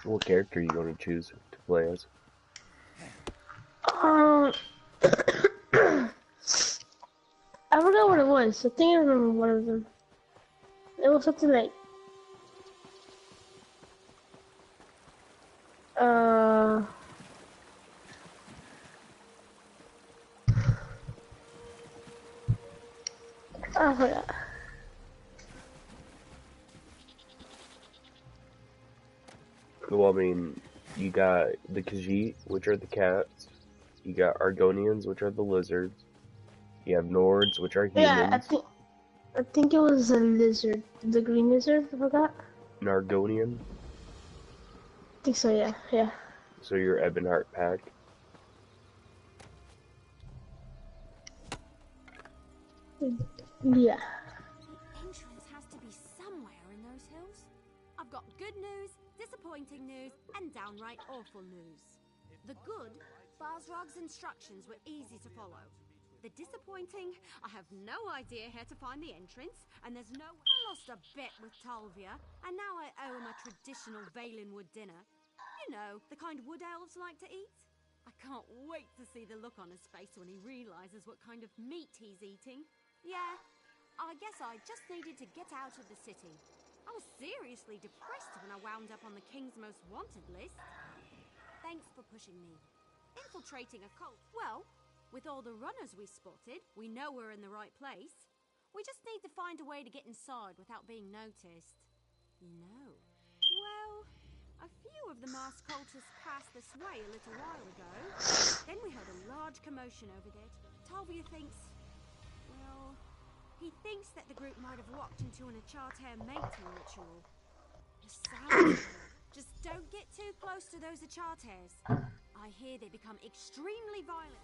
What character are you going to choose to play as? I forgot what it was. I think I remember one of them. It was something like I forgot. Well, I mean, you got the Khajiit, which are the cats. You got Argonians, which are the lizards. You have Nords, which are Yeah, humans. I think it was a lizard. The green lizard, I forgot. An Argonian. I think so, yeah, yeah. So your Ebonheart pack. Yeah. The entrance has to be somewhere in those hills. I've got good news, disappointing news, and downright awful news. The good, Balrog's instructions were easy to follow. The disappointing, I have no idea how to find the entrance, and there's no... I lost a bet with Talvia, and now I owe him a traditional Valenwood dinner. You know, the kind wood elves like to eat. I can't wait to see the look on his face when he realizes what kind of meat he's eating. Yeah, I guess I just needed to get out of the city. I was seriously depressed when I wound up on the King's Most Wanted list. Thanks for pushing me. Infiltrating a cult. Well, with all the runners we spotted, we know we're in the right place. We just need to find a way to get inside without being noticed. No. Well, a few of the masked cultists passed this way a little while ago. Then we heard a large commotion over there. Talvia thinks... well... he thinks that the group might have walked into an Achartair mating ritual. The sounds of it. Just don't get too close to those Achartairs. I hear they become extremely violent.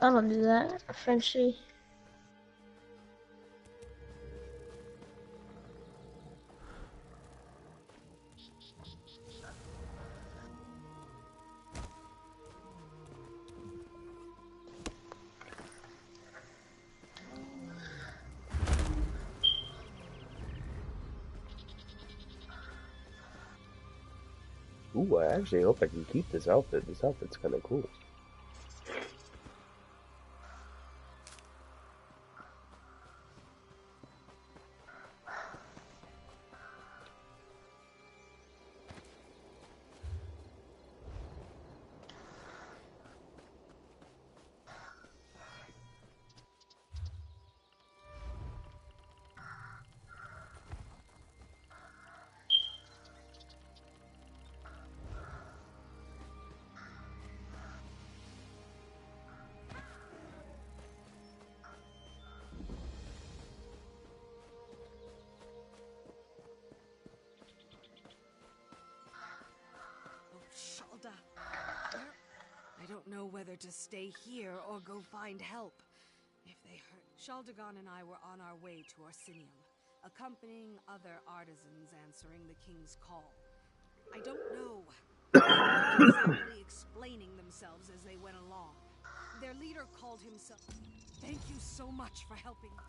I don't do that, Frenchie. Ooh, I actually hope I can keep this outfit. This outfit's kind of cool. I don't know whether to stay here or go find help. If they hurt... Shaldagon and I were on our way to Orsinium, accompanying other artisans answering the king's call. I don't know. They weren't exactly explaining themselves as they went along. Their leader called himself... Thank you so much for helping me.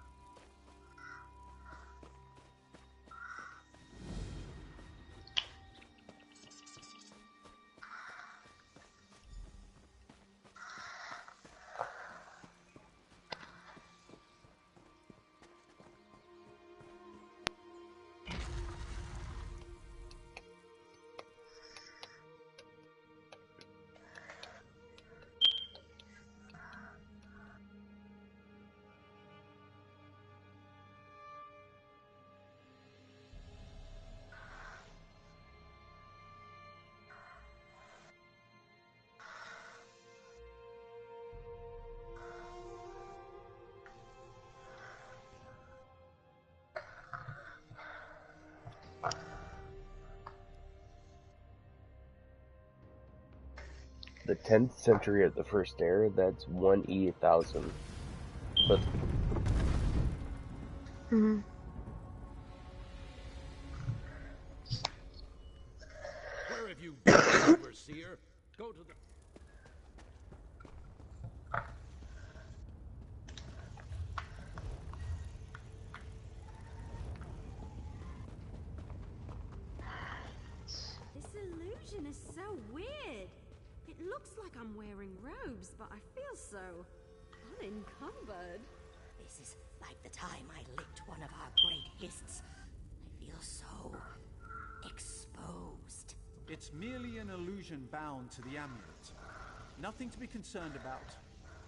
the 10th century of the First Era, that's 1E1000. But Mm-hmm. Where have you been, overseer? Go to the... This illusion is so weird. It looks like I'm wearing robes, but I feel so unencumbered. This is like the time I licked one of our great hists. I feel so exposed. It's merely an illusion bound to the amulet. Nothing to be concerned about.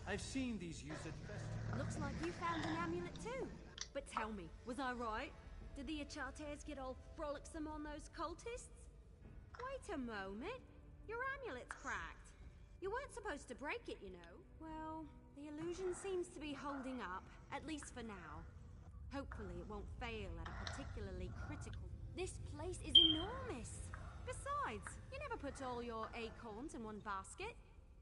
I've seen these used at festivals. Looks like you found an amulet too. But tell me, was I right? Did the Achates get all frolicsome on those cultists? Wait a moment. Your amulet's cracked. You weren't supposed to break it, you know. Well, the illusion seems to be holding up, at least for now. Hopefully it won't fail at a particularly critical... This place is enormous. Besides, you never put all your acorns in one basket.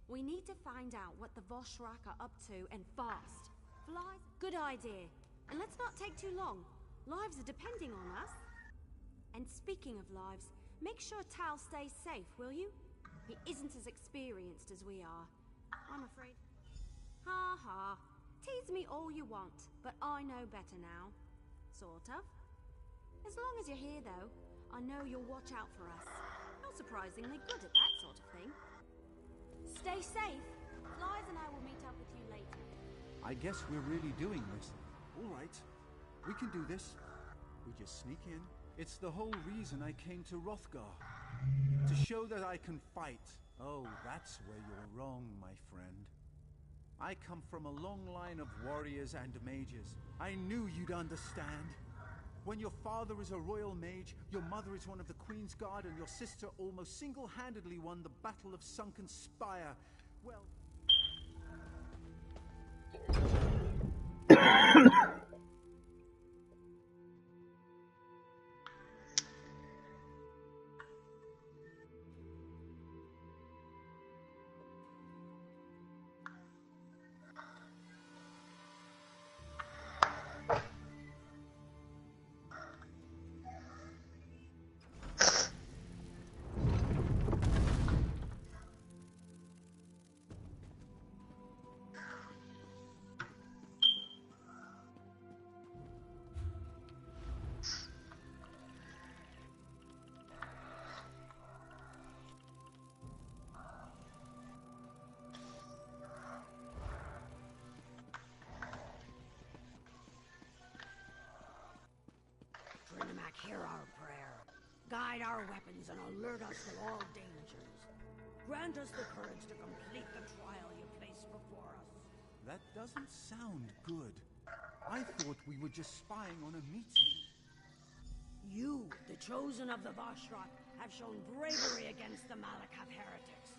We need to find out what the Voshrak are up to, and fast. Flies? Good idea. And let's not take too long. Lives are depending on us. And speaking of lives, make sure Tal stays safe, will you? He isn't as experienced as we are. I'm afraid. Ha ha. Tease me all you want, but I know better now. Sort of. As long as you're here, though, I know you'll watch out for us. Not surprisingly good at that sort of thing. Stay safe. Flies and I will meet up with you later. I guess we're really doing this. All right. We can do this. We just sneak in. It's the whole reason I came to Hrothgar. To show that I can fight. Oh, that's where you're wrong, my friend. I come from a long line of warriors and mages. I knew you'd understand. When your father is a royal mage, your mother is one of the Queen's Guard, and your sister almost single-handedly won the Battle of Sunken Spire. Well... Trinimac, hear our prayer. Guide our weapons and alert us to all dangers. Grant us the courage to complete the trial you place before us. That doesn't sound good. I thought we were just spying on a meeting. You, the chosen of the Voshrak, have shown bravery against the Malakath heretics,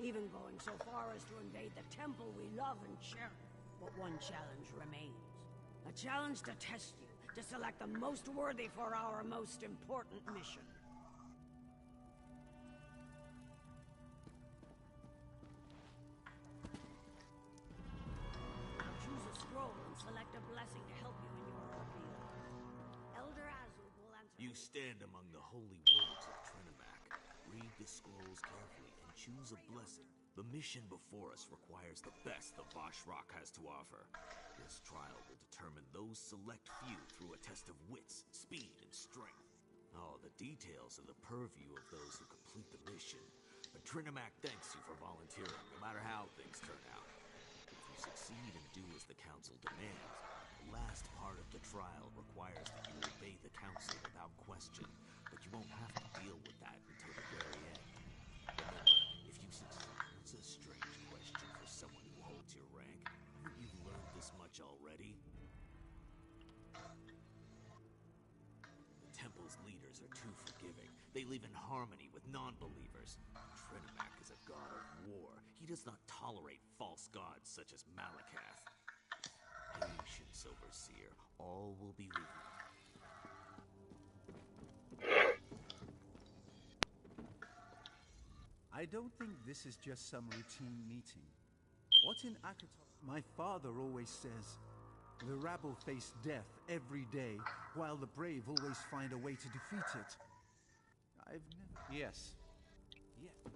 even going so far as to invade the temple we love and cherish. But one challenge remains. A challenge to test you, to select the most worthy for our most important mission. Now choose a scroll and select a blessing to help you in your ordeal. Elder Azul will answer... You stand among the holy words of Trinimac. Read the scrolls carefully and choose a blessing. The mission before us requires the best the Voshrak has to offer. This trial will determine those select few through a test of wits, speed, and strength. Oh, the details are the purview of those who complete the mission. But Trinimac thanks you for volunteering, no matter how things turn out. If you succeed and do as the Council demands, the last part of the trial requires that you obey the Council without question, but you won't have to deal with that until the very end. Remember, if you succeed, it's a strange question for someone who holds your rank. Haven't you learned this much already? The Temple's leaders are too forgiving. They live in harmony with non-believers. Trinimac is a god of war. He does not tolerate false gods such as Malakath. Patience, Overseer. All will be revealed. I I don't think this is just some routine meeting. What's in Akator? My father always says, the rabble face death every day, while the brave always find a way to defeat it. I've never... Yes. Yeah.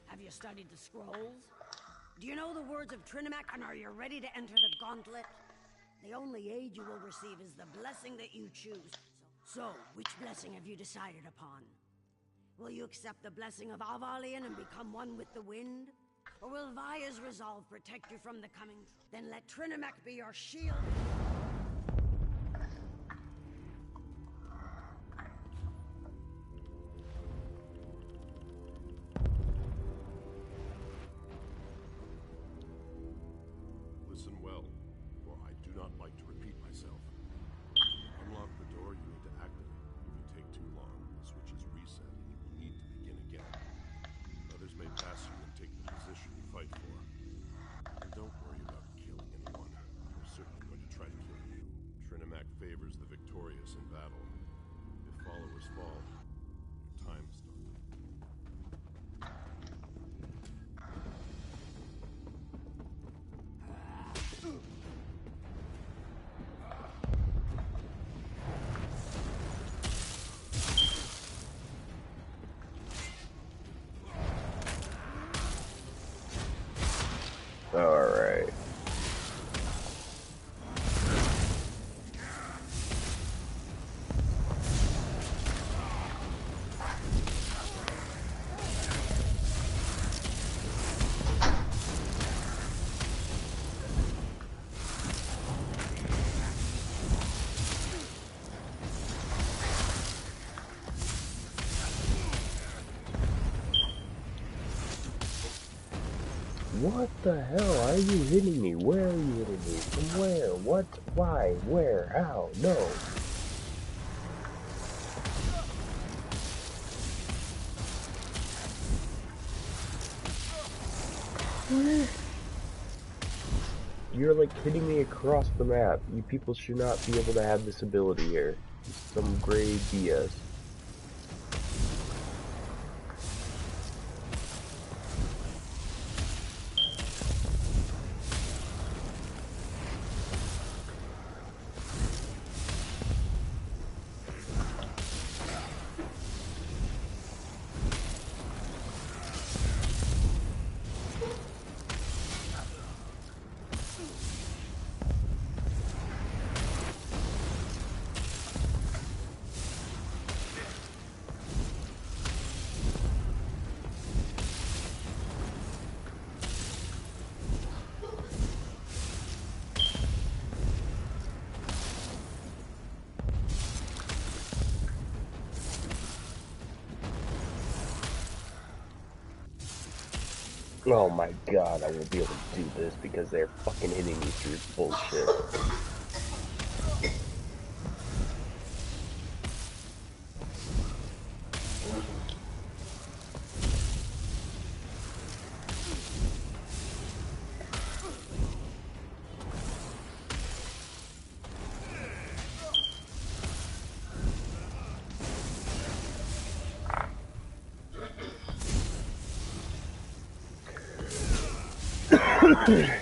Have you studied the scrolls? Do you know the words of Trinimac, and are you ready to enter the gauntlet? The only aid you will receive is the blessing that you choose. So, which blessing have you decided upon? Will you accept the blessing of Avalion and become one with the wind? Or will Vaya's resolve protect you from the coming? Then let Trinimac be your shield. Listen well, for I do not like to repeat myself. To unlock the door, you need to activate. If you take too long, the switch is reset and you will need to begin again. Others may pass you and take the position you fight for. And don't worry about killing anyone. They're certainly going to try to kill you. Trinimac favors the victorious in battle. If followers fall, your time starts. Alright. What the hell? Are you hitting me? Where are you hitting me? From where? What? Why? Where? How? No. What? You're like hitting me across the map. You people should not be able to have this ability here. It's some grave BS. Oh my god, I won't be able to do this because they're fucking hitting me through bullshit. Oh.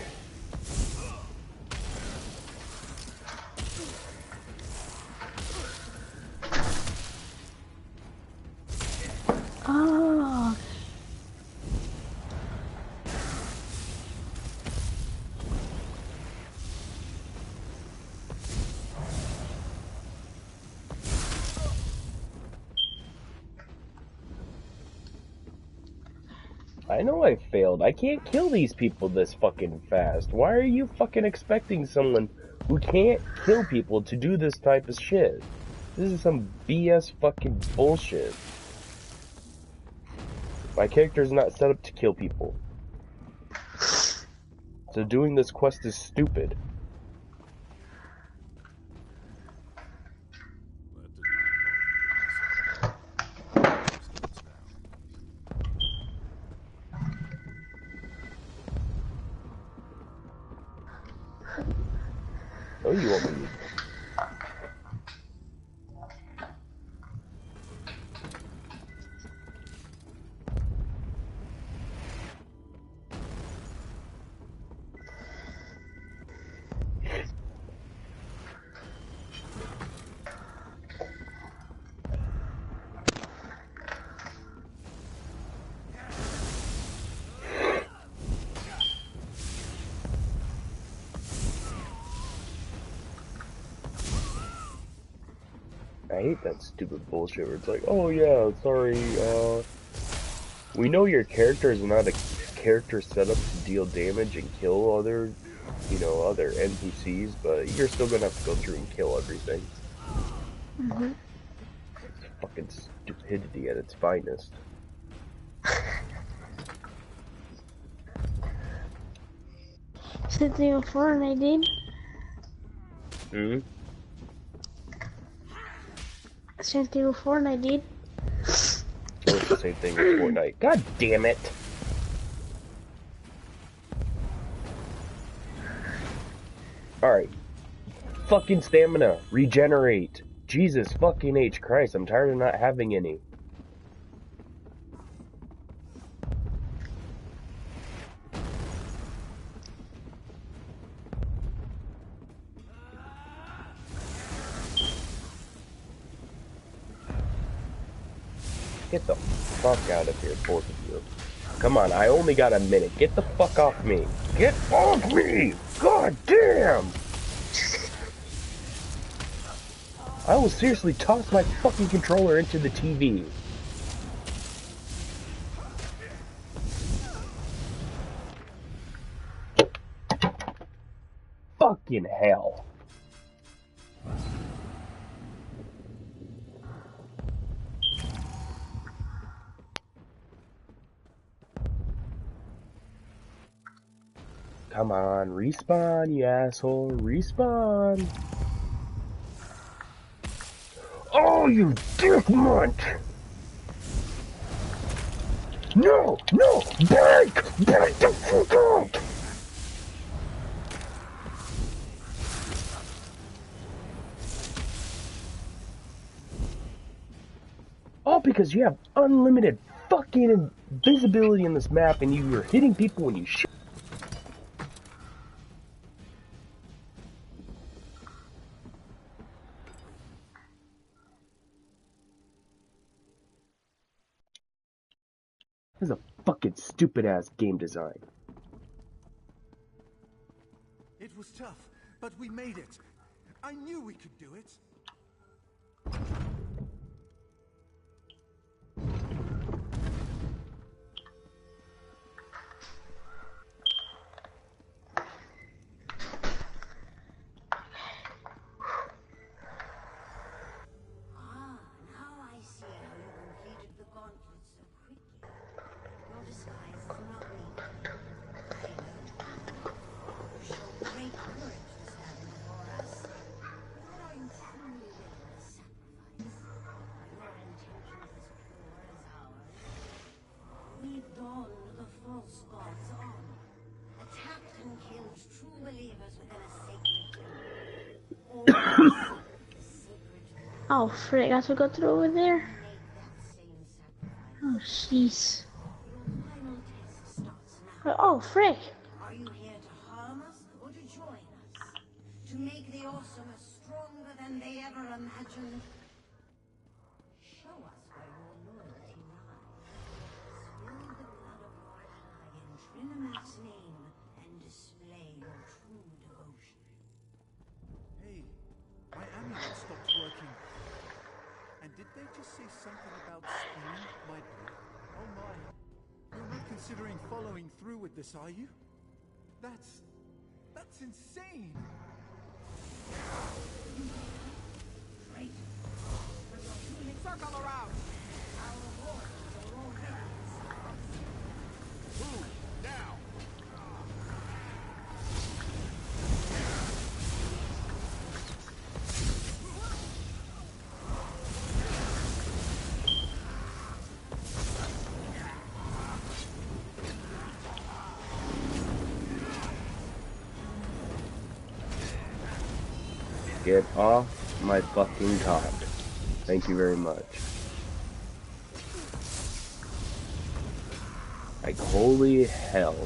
I know I failed. I can't kill these people this fucking fast. Why are you fucking expecting someone who can't kill people to do this type of shit? This is some BS fucking bullshit. My character's not set up to kill people. So doing this quest is stupid. Oh, you won't be. I hate that stupid bullshit where it's like, oh yeah, sorry, we know your character is not a character set up to deal damage and kill other, other NPCs, but you're still gonna have to go through and kill everything. Mm-hmm. It's fucking stupidity at its finest. Same thing with Fortnite, dude. Hmm? Same thing with Fortnite, dude. So it's the same thing with Fortnite. God damn it! Alright. Fucking stamina. Regenerate. Jesus fucking H Christ, I'm tired of not having any. Get the fuck out of here, both of you. Come on, I only got a minute. Get the fuck off me. Get off me! God damn! I will seriously toss my fucking controller into the TV. Fucking hell. Come on, respawn, you asshole. Respawn. Oh, you dick munt! No! No! Back! Back the fuck up! All because you have unlimited fucking visibility in this map and you are hitting people when you shoot. This is a fucking stupid ass game design. It was tough, but we made it. I knew we could do it. Oh, frick, I have to go through over there? Oh, jeez. Oh, frick. to make the awesome stronger than they ever imagined. Show us where your loyalty lies. Spill the blood of your ally in Trinamac's name and display your true devotion. Hey, my amulet stopped working. And did they just say something about spilling my blood? Oh my. You're not considering following through with this, are you? That's insane! Circle around! Move, now! Get off my fucking cock. Thank you very much. Like, holy hell.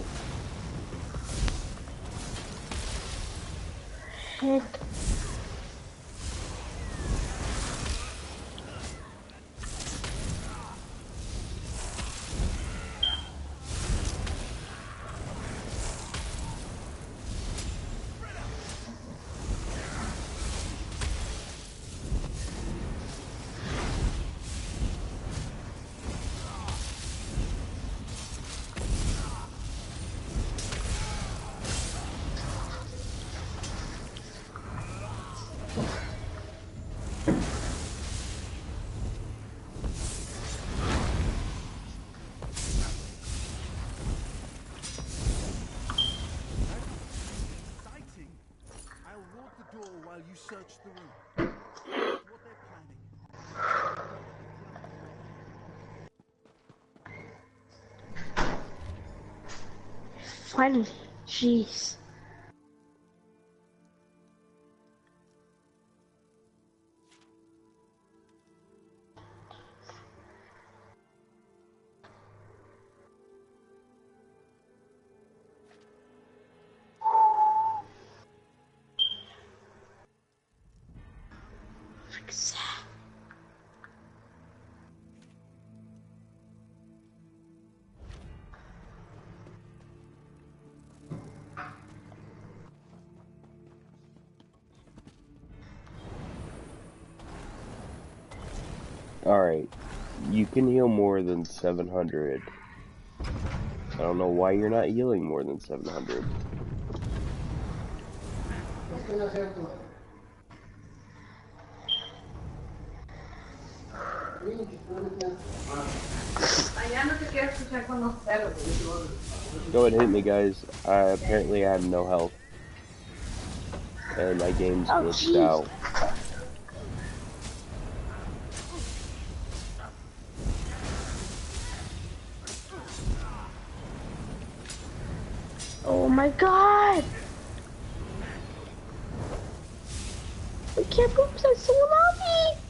Heck. Exciting! I'll ward the door while you search the room. That's what they're planning. Finally. Jeez. Fix that. Alright, you can heal more than 700. I don't know why you're not healing more than 700. Go ahead and hit me, guys. Apparently I have no health. And my game's glitched out. Oh my god! I can't believe that's so lucky!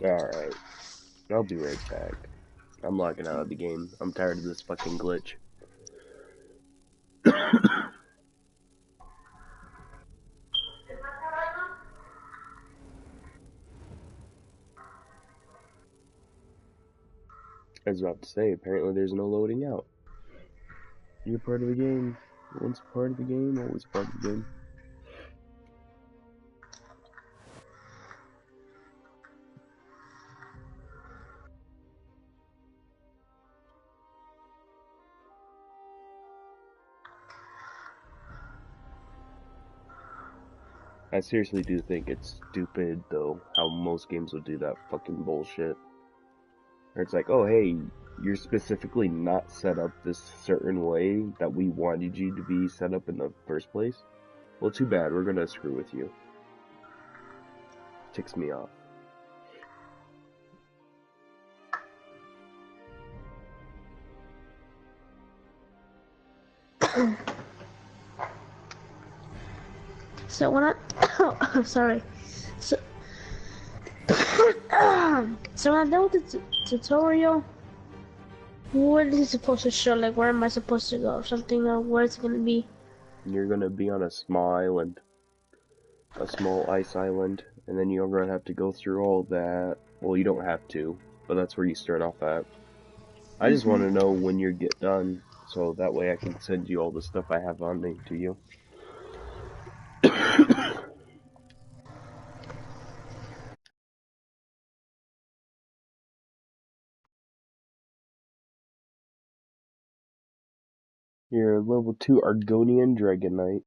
Alright. I'll be right back. I'm logging out of the game. I'm tired of this fucking glitch. I was about to say, apparently there's no loading out. You're part of the game. Once part of the game, always part of the game. I seriously do think it's stupid, though, how most games will do that fucking bullshit. Or it's like, oh hey, you're specifically not set up this certain way that we wanted you to be set up in the first place. Well, too bad, we're gonna screw with you. Ticks me off. So when I, oh, sorry. So, so when I'm done with the tutorial, what is it supposed to show? Like, where am I supposed to go or something, or where it's gonna be? You're gonna be on a small island. A small ice island, and then you're gonna have to go through all that. Well, you don't have to, but that's where you start off at. I just want to know when you get done, so that way I can send you all the stuff I have on me to you. You're level 2 Argonian Dragon Knight.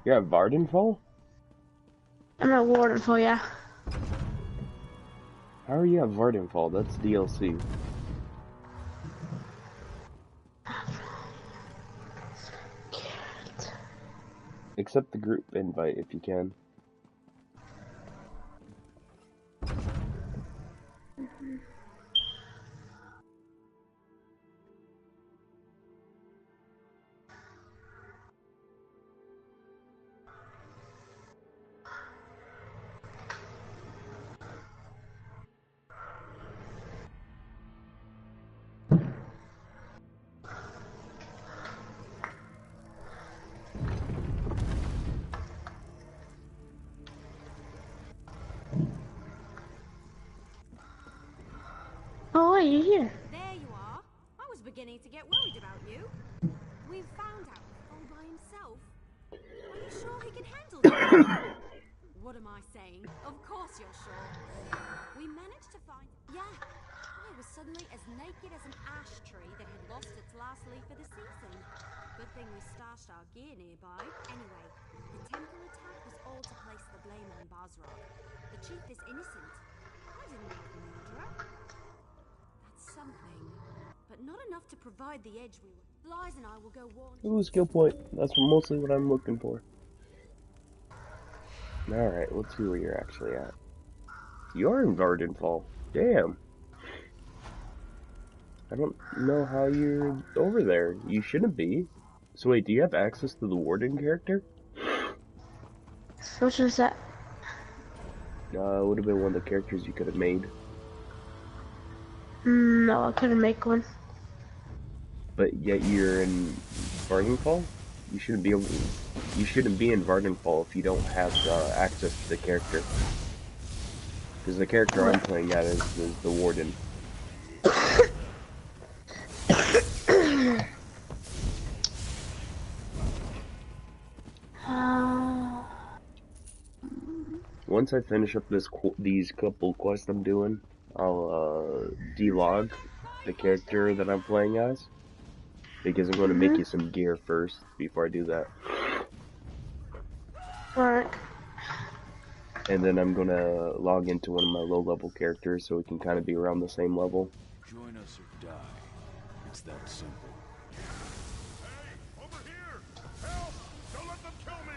You're at Vardenfall? I'm at Wardenfall, yeah. How are you at Vardenfall? That's DLC. Accept the group invite if you can. Oh, wait, you're here. There you are. I was beginning to get worried about you. We've found out all by himself. Are you sure he can handle this? What am I saying? Of course you're sure. We managed to find... Yeah. I was suddenly as naked as an ash tree that had lost its last leaf of the season. Good thing we stashed our gear nearby. Anyway, the temple attack was all to place the blame on Basrock. The chief is innocent. I didn't make the murderer. That's something. But not enough to provide the edge we were... Lies and I will go warn... Ooh, skill point. That's mostly what I'm looking for. Alright, let's see where you're actually at. You're in Vardenfall. Damn. I don't know how you're over there. You shouldn't be. So wait, do you have access to the Warden character? Which is that? Would have been one of the characters you could have made. No, I couldn't make one. But yet you're in Vardenfall? You shouldn't be able to, you shouldn't be in Vardenfall if you don't have access to the character. Because the character I'm playing at is the Warden. Once I finish up these couple quests I'm doing, I'll delog the character that I'm playing as. Because I'm going to make you some gear first before I do that. Alright. And then I'm going to log into one of my low-level characters so we can kind of be around the same level. Join us or die. It's that simple. Hey, over here! Help! Don't let them kill me!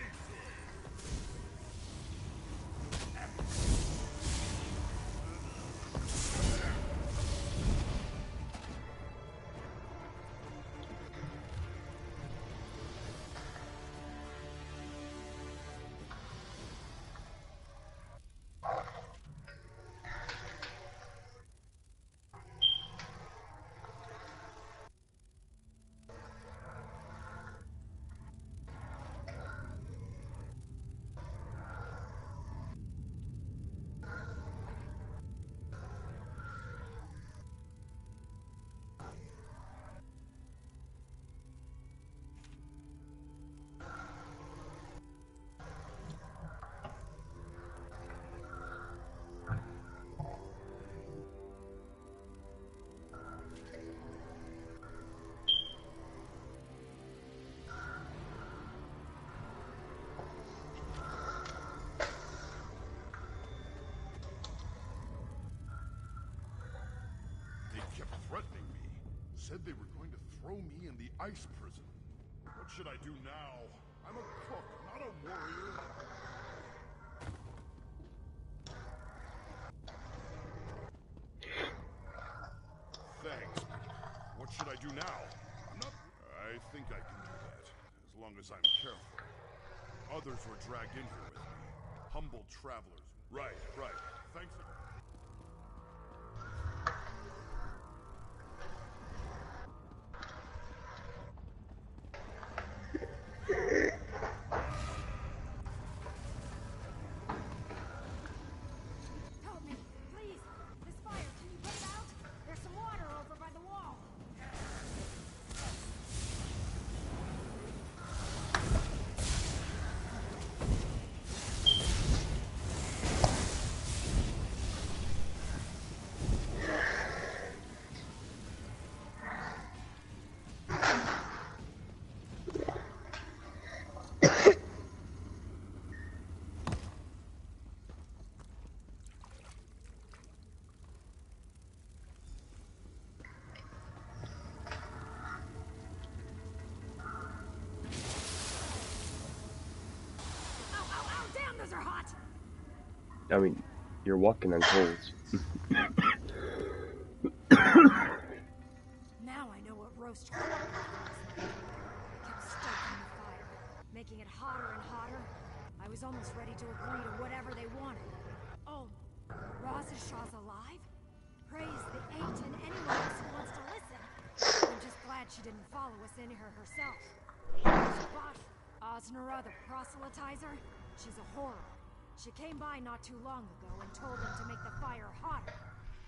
said they were going to throw me in the ice prison. What should I do now? I'm a cook, not a warrior. Thanks. What should I do now? I think I can do that, as long as I'm careful. Others were dragged in here with me. Humble travelers. Right. Thanks. Help me, please! This fire, can you put it out? There's some water over by the wall. Ow, damn, those are hot! I mean, you're walking on coals. Now I know what roast pork was like. Kept stoking the fire, making it hotter and hotter. I was almost ready to agree to whatever they wanted. Oh, Raza Shah's alive? Praise the eight and anyone else who wants to listen. I'm just glad she didn't follow us in here herself. Bosh, Osnora, the proselytizer, she's a horror. She came by not too long ago and told them to make the fire hotter.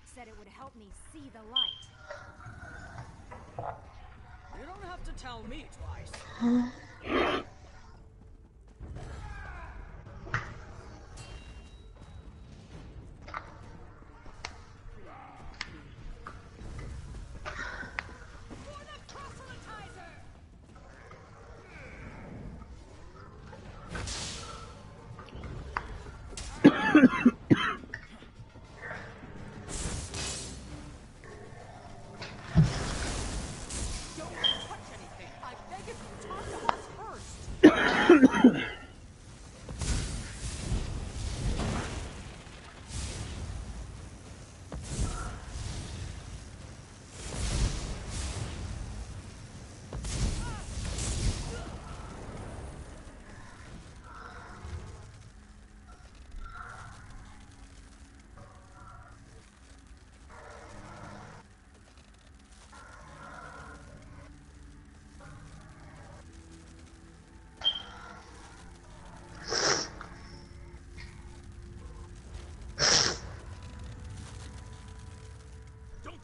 Said it would help me see the light. You don't have to tell me twice.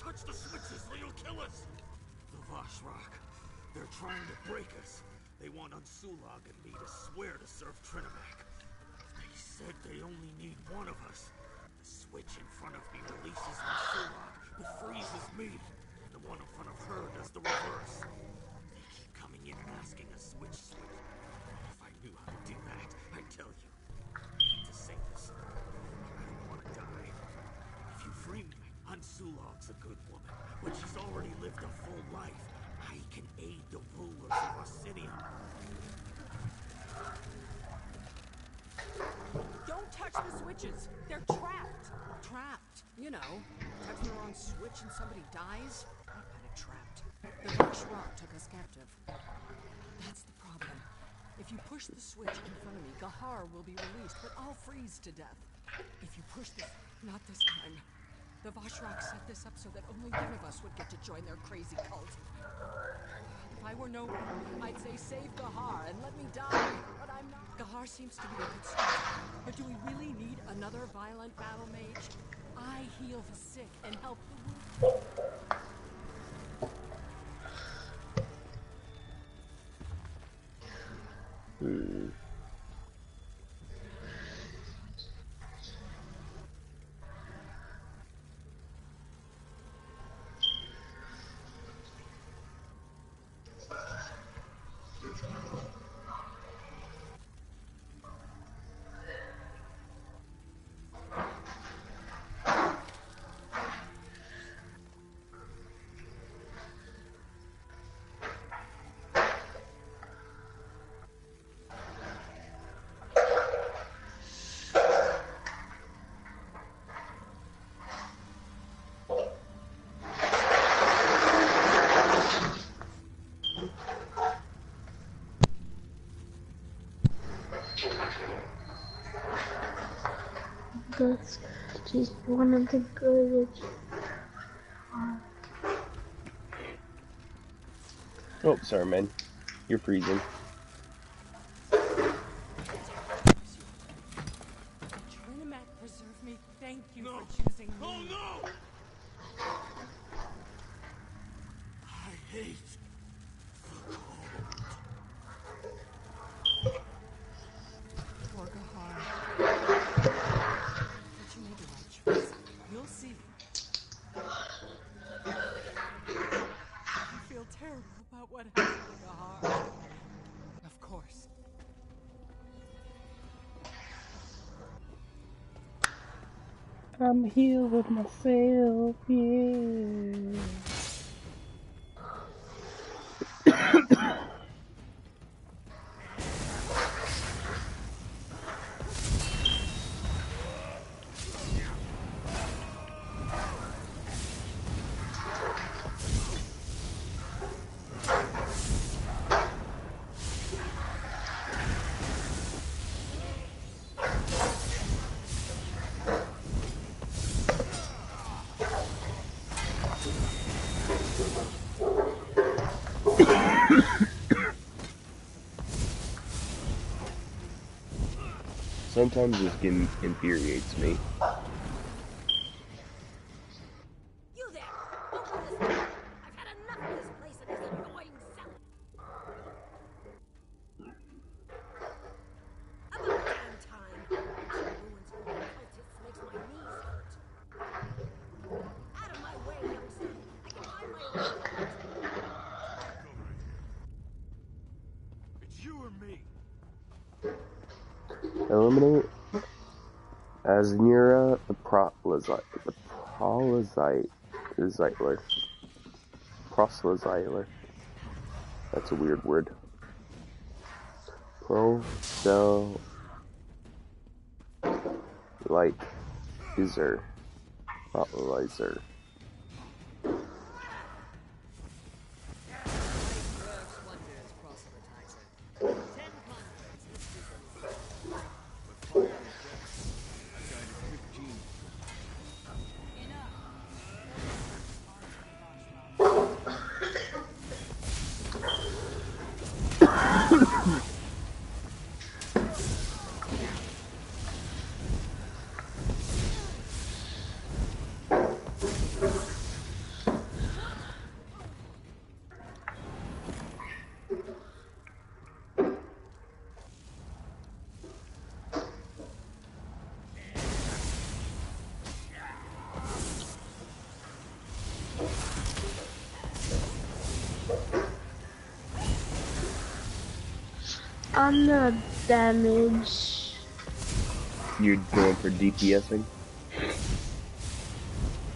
Touch the switches or you'll kill us! The Vashrak. They're trying to break us. They want Unsulag and me to swear to serve Trinimac. They said they only need one of us. The switch in front of me releases Unsulag, but freezes me. The one in front of her does the reverse. They keep coming in and asking us which switch. If I knew how to do that, I'd tell you. To say this, I don't want to die. If you free me, Unsulag's a good woman, but she's already lived a full life. I can aid the rulers of Ossinium. Don't touch the switches. They're trapped. Trapped. You know, touch the wrong switch and somebody dies. That kind of trapped. The Vashrak took us captive. That's the problem. If you push the switch in front of me, Gahar will be released, but I'll freeze to death. If you push this, not this time. The Vashrak set this up so that only one of us would get to join their crazy cult. If I were noble, I'd say save Gahar and let me die, but I'm not. Gahar seems to be a good start, but do we really need another violent battle mage? I heal the sick and help the wounded. That's just one of the good. Oh, sorry, man. You're freezing. Trinimac preserve me. Thank you for choosing me. Oh no! I hate the cold. Torgahar. But you made the right choice. You'll see. I feel terrible about what happened to Gahar. Of course. I'm here with myself, yeah. Sometimes this game infuriates me. You there! Open this door! I've had enough of this place and this annoying zealot! About damn time! Watching ruins full of cultists makes my knees hurt. Out of my way, youngster! I can find my own feet! It's you or me. Eliminate Asnira the proselytler. That's a weird word. Proselytizer. On the damage. You're going for DPSing?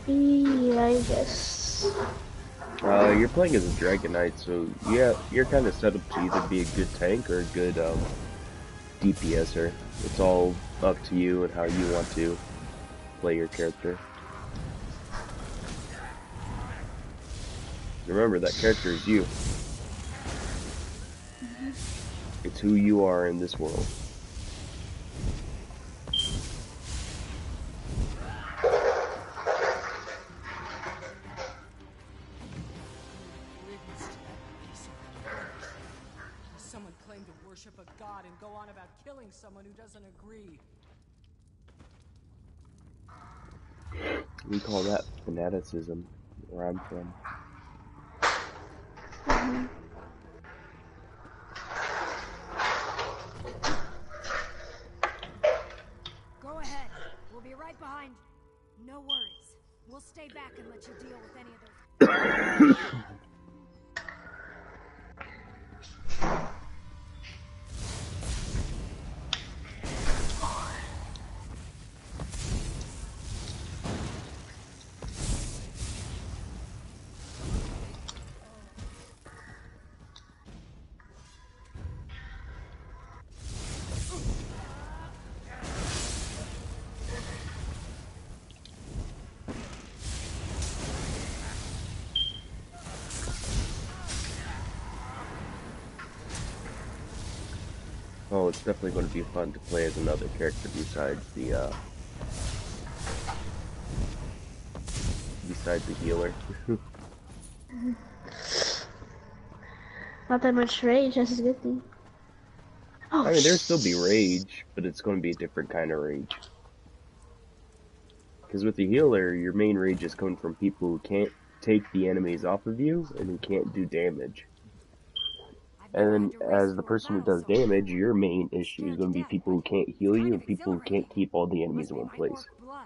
Yeah, I guess. You're playing as a Dragon Knight, so yeah, you're kind of set up to either be a good tank or a good DPSer. It's all up to you and how you want to play your character. Remember, that character is you. It's who you are in this world. Someone claim to worship a god and go on about killing someone who doesn't agree. We call that fanaticism, where I'm from. Go ahead. We'll be right behind. No worries. We'll stay back and let you deal with any of those. Oh, it's definitely going to be fun to play as another character besides the healer. Not that much rage, that's a good thing. Oh, I mean, there'll still be rage, but it's going to be a different kind of rage. Because with the healer, your main rage is coming from people who can't take the enemies off of you and who can't do damage. And then, as the person who does damage, your main issue is going to be people who can't heal you and people who can't keep all the enemies in one place. I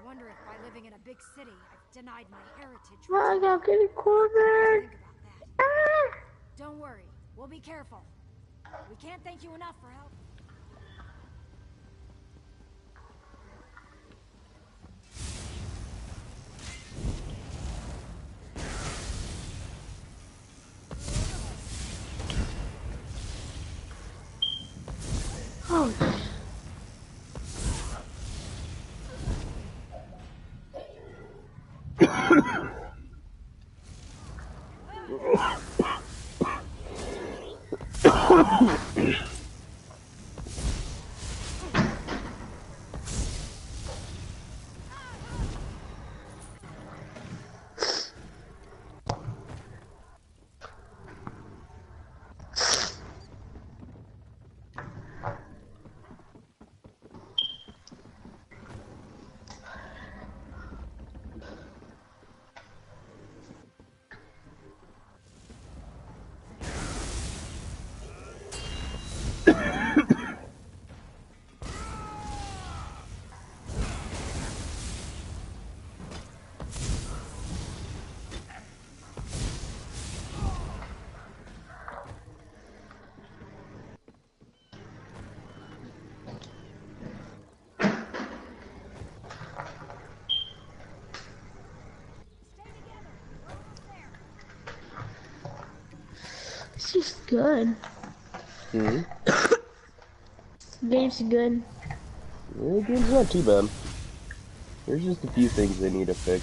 wonder if by living in a big city, I've denied my heritage. I got getting cornered. Don't worry, we'll be careful. We can't thank you enough for help. Oh. This is good. Mm-hmm. Game's good. Yeah, the game's not too bad. There's just a few things they need to fix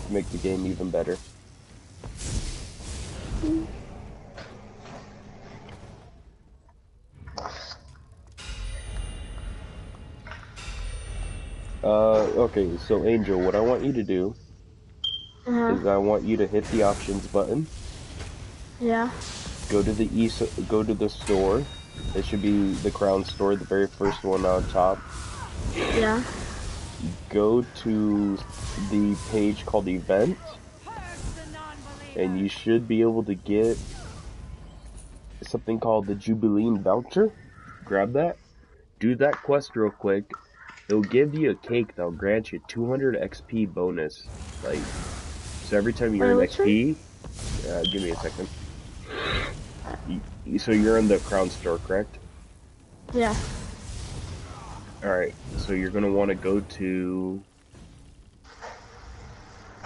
to make the game even better. Okay, so Angel, what I want you to do is I want you to hit the options button. Yeah. Go to the store. It should be the Crown store, the very first one on top. Yeah. Go to the page called Event, and you should be able to get something called the Jubilee voucher. Grab that. Do that quest real quick. It'll give you a cake that'll grant you 200 XP bonus. Like, so every time you earn XP, give me a second. So you're in the Crown store, correct? Yeah. Alright, so you're gonna want to go to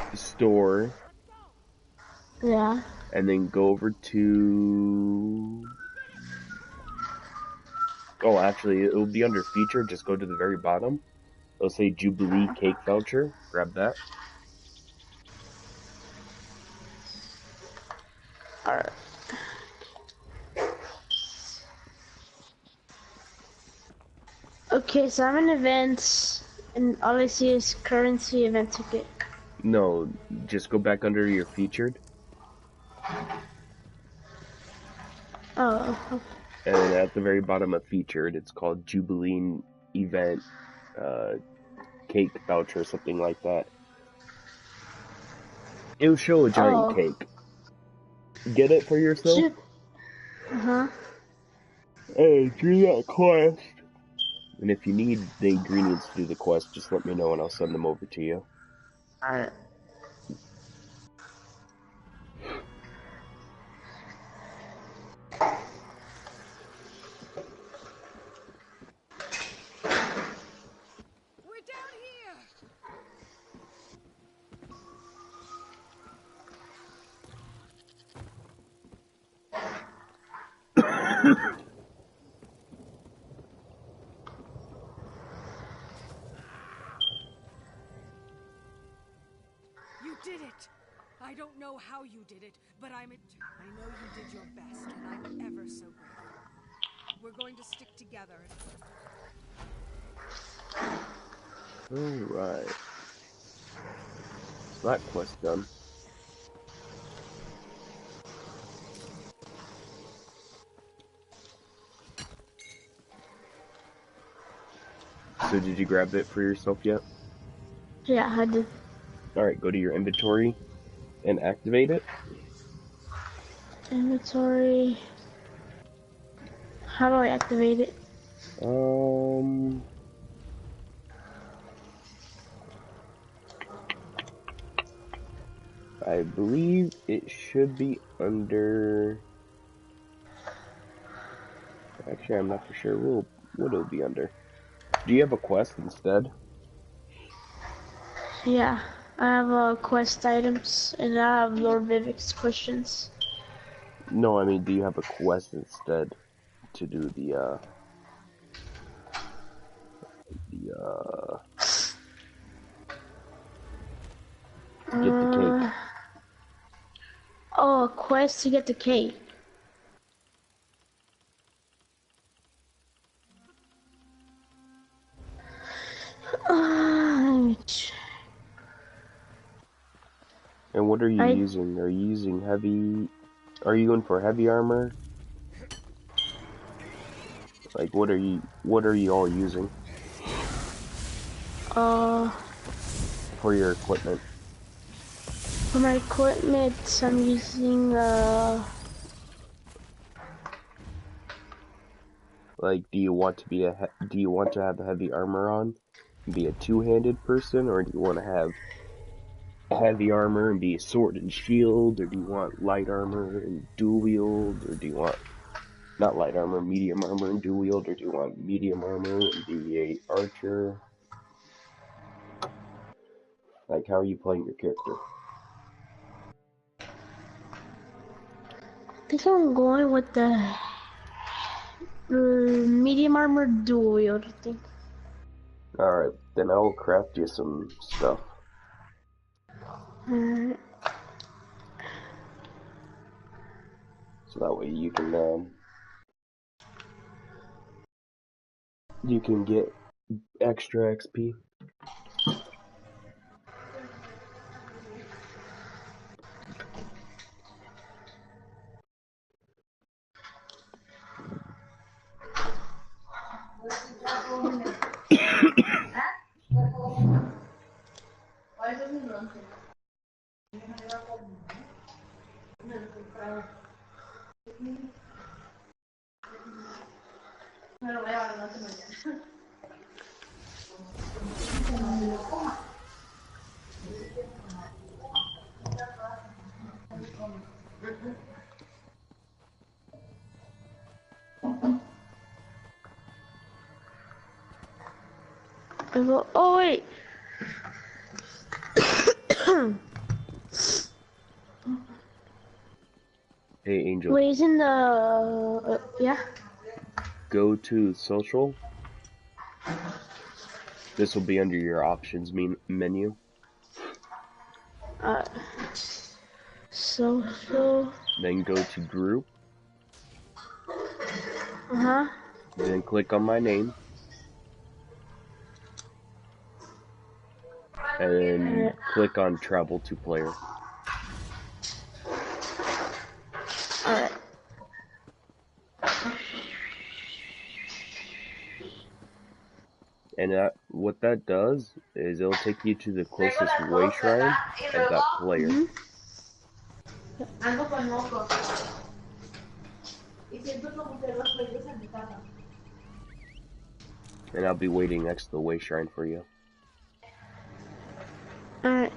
the store. Yeah. And then go over to... Oh, actually, it'll be under feature. Just go to the very bottom. It'll say Jubilee Cake Voucher. Grab that. Alright. Okay, so I'm in events, and all I see is currency event ticket. No, just go back under your featured. Oh. And then at the very bottom of featured, it's called Jubilee Event Cake Voucher or something like that. It'll show a giant cake. Get it for yourself? Uh-huh. Hey, do that quest. And if you need the ingredients to do the quest, just let me know and I'll send them over to you. Alright. We're down here. You did it! I don't know how you did it, but I know you did your best, and I'm ever so grateful. together. Alright. So that quest done. So did you grab it for yourself yet? Yeah, I did. Alright, go to your inventory and activate it. Inventory. How do I activate it? I believe it should be under... Actually, I'm not for sure what it'll be under. Do you have a quest instead? Yeah, I have quest items, and I have Lord Vivek's questions. No, I mean, do you have a quest instead to do the get the cake? Oh, a quest to get the cake. And what are you using? Are you using heavy... Are you going for heavy armor? Like, what are you all using? For your equipment. For my equipment, I'm using, Like, do you want to have heavy armor on and be a two-handed person, or do you want to have heavy armor and be a sword and shield, or do you want light armor and dual wield, or do you want not light armor, medium armor and dual wield, or do you want medium armor and be a archer? Like, how are you playing your character? I think I'm going with the medium armor dual wield, I think. Alright, then I'll craft you some stuff. So that way you can get extra XP. Oh wait. Hey Angel. Wait, isn't the yeah? Go to social. This will be under your options menu. Social. Then go to group. Then click on my name. And then click on travel to player. Alright. And what that does is it'll take you to the closest way shrine of that player. And I'll be waiting next to the way shrine for you. Alright.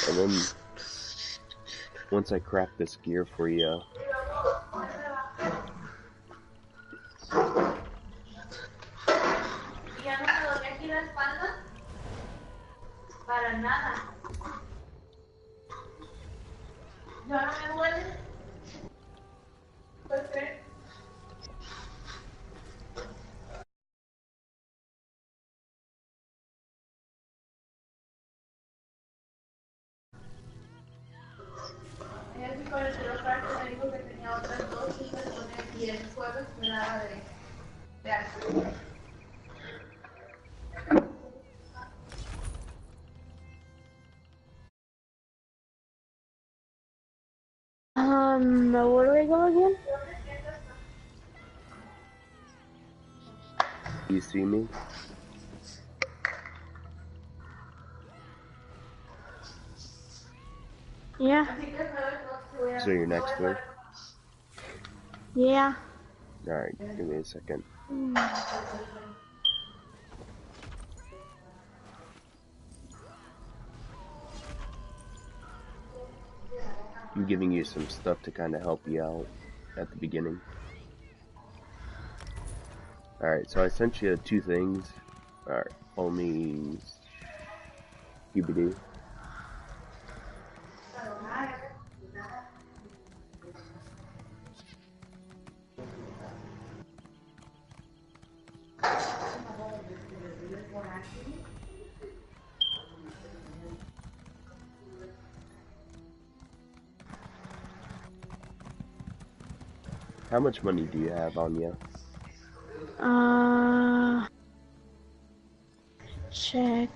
And then once I craft this gear for you, Where do I go again? You see me? Yeah. So you're next to me? Yeah. Alright, give me a second. I'm giving you some stuff to kind of help you out at the beginning. Alright, so I sent you 2 things. Alright, follow me. QBD. How much money do you have on you? Check.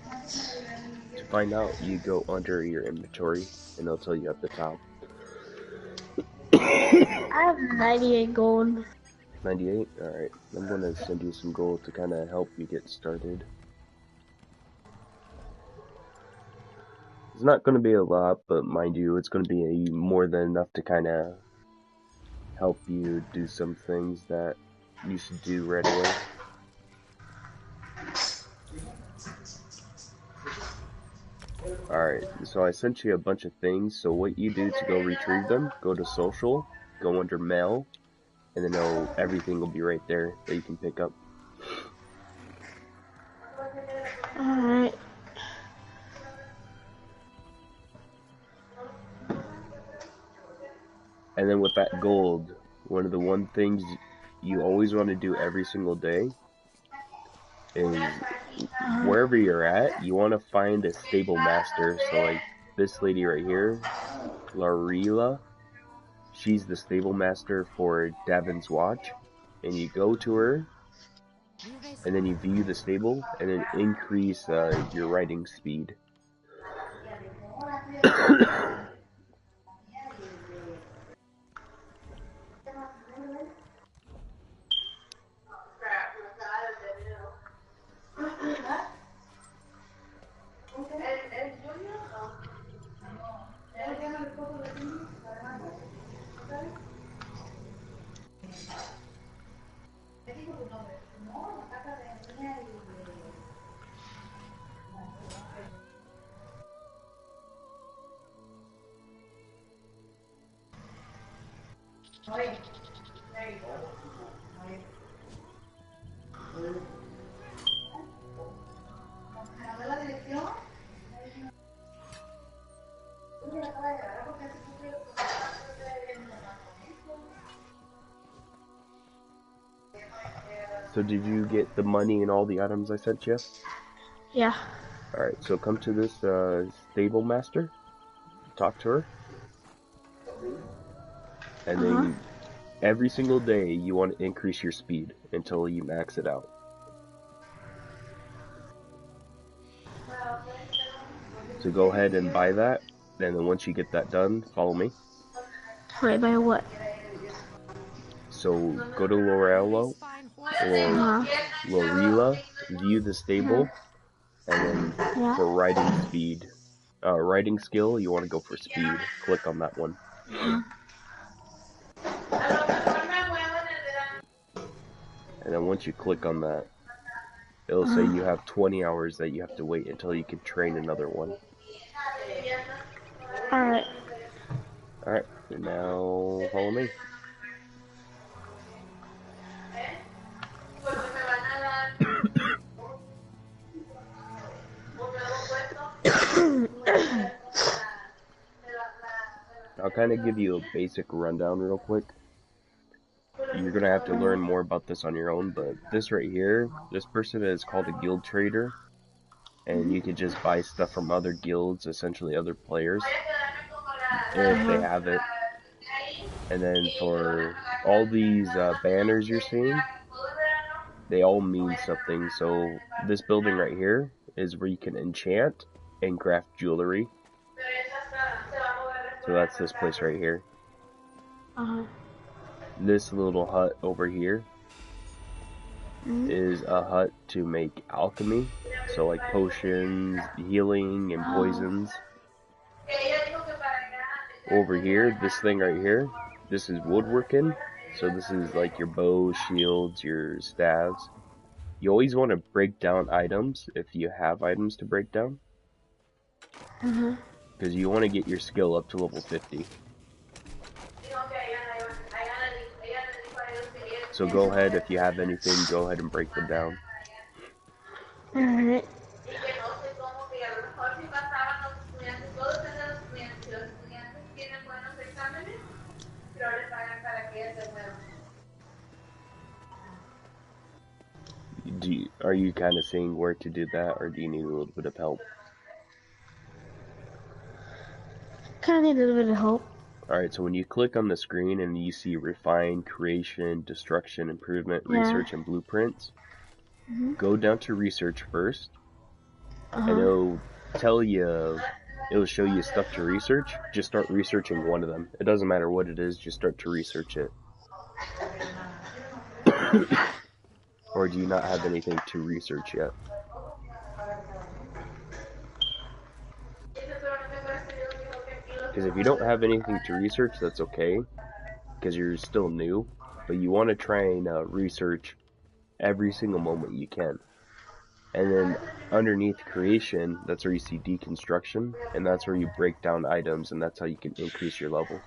To find out, you go under your inventory, and it'll tell you at the top. I have 98 gold. 98? Alright, I'm gonna send you some gold to kind of help you get started. It's not gonna be a lot, but mind you, it's gonna be more than enough to kind of help you do some things that you should do right away. Alright, so I sent you a bunch of things, so what you do to go retrieve them, go to social, go under mail, and then everything will be right there that you can pick up. Alright. And then with that gold, one of the things you always want to do every single day is wherever you're at, you want to find a stable master. So like this lady right here, Larila, she's the stable master for Davin's Watch, and you go to her, and then you view the stable, and then increase your riding speed. So did you get the money and all the items I sent you? Yeah. Alright, so come to this stable master, talk to her, and then every single day you want to increase your speed until you max it out. So go ahead and buy that, and then once you get that done, follow me. Wait, by what? So go to Lorello, or Lorela, view the stable, and then for riding speed, riding skill, you want to go for speed. Click on that one. And then once you click on that, it'll say you have 20 hours that you have to wait until you can train another one. Alright. Alright, now follow me. I'll kind of give you a basic rundown real quick. You're going to have to learn more about this on your own, but this right here, this person is called a guild trader, and you can just buy stuff from other guilds, essentially other players, if they have it. And then for all these banners you're seeing, they all mean something. So this building right here is where you can enchant and craft jewelry. So that's this place right here. This little hut over here is a hut to make alchemy. So like potions, healing, and poisons. Over here, this thing right here, this is woodworking. So this is like your bows, shields, your staves. You always want to break down items if you have items to break down. Because you want to get your skill up to level 50. So go ahead, if you have anything, go ahead and break them down. Alright. Are you kind of seeing where to do that, or do you need a little bit of help? Kind of need a little bit of help. Alright, so when you click on the screen and you see refine, creation, destruction, improvement, research, and blueprints, go down to research first, and it'll tell you, it'll show you stuff to research. Just start researching one of them. It doesn't matter what it is, just start to research it. Or do you not have anything to research yet? Because if you don't have anything to research, that's okay, because you're still new, but you want to try and research every single moment you can. And then underneath creation, that's where you see deconstruction, and that's where you break down items, and that's how you can increase your level.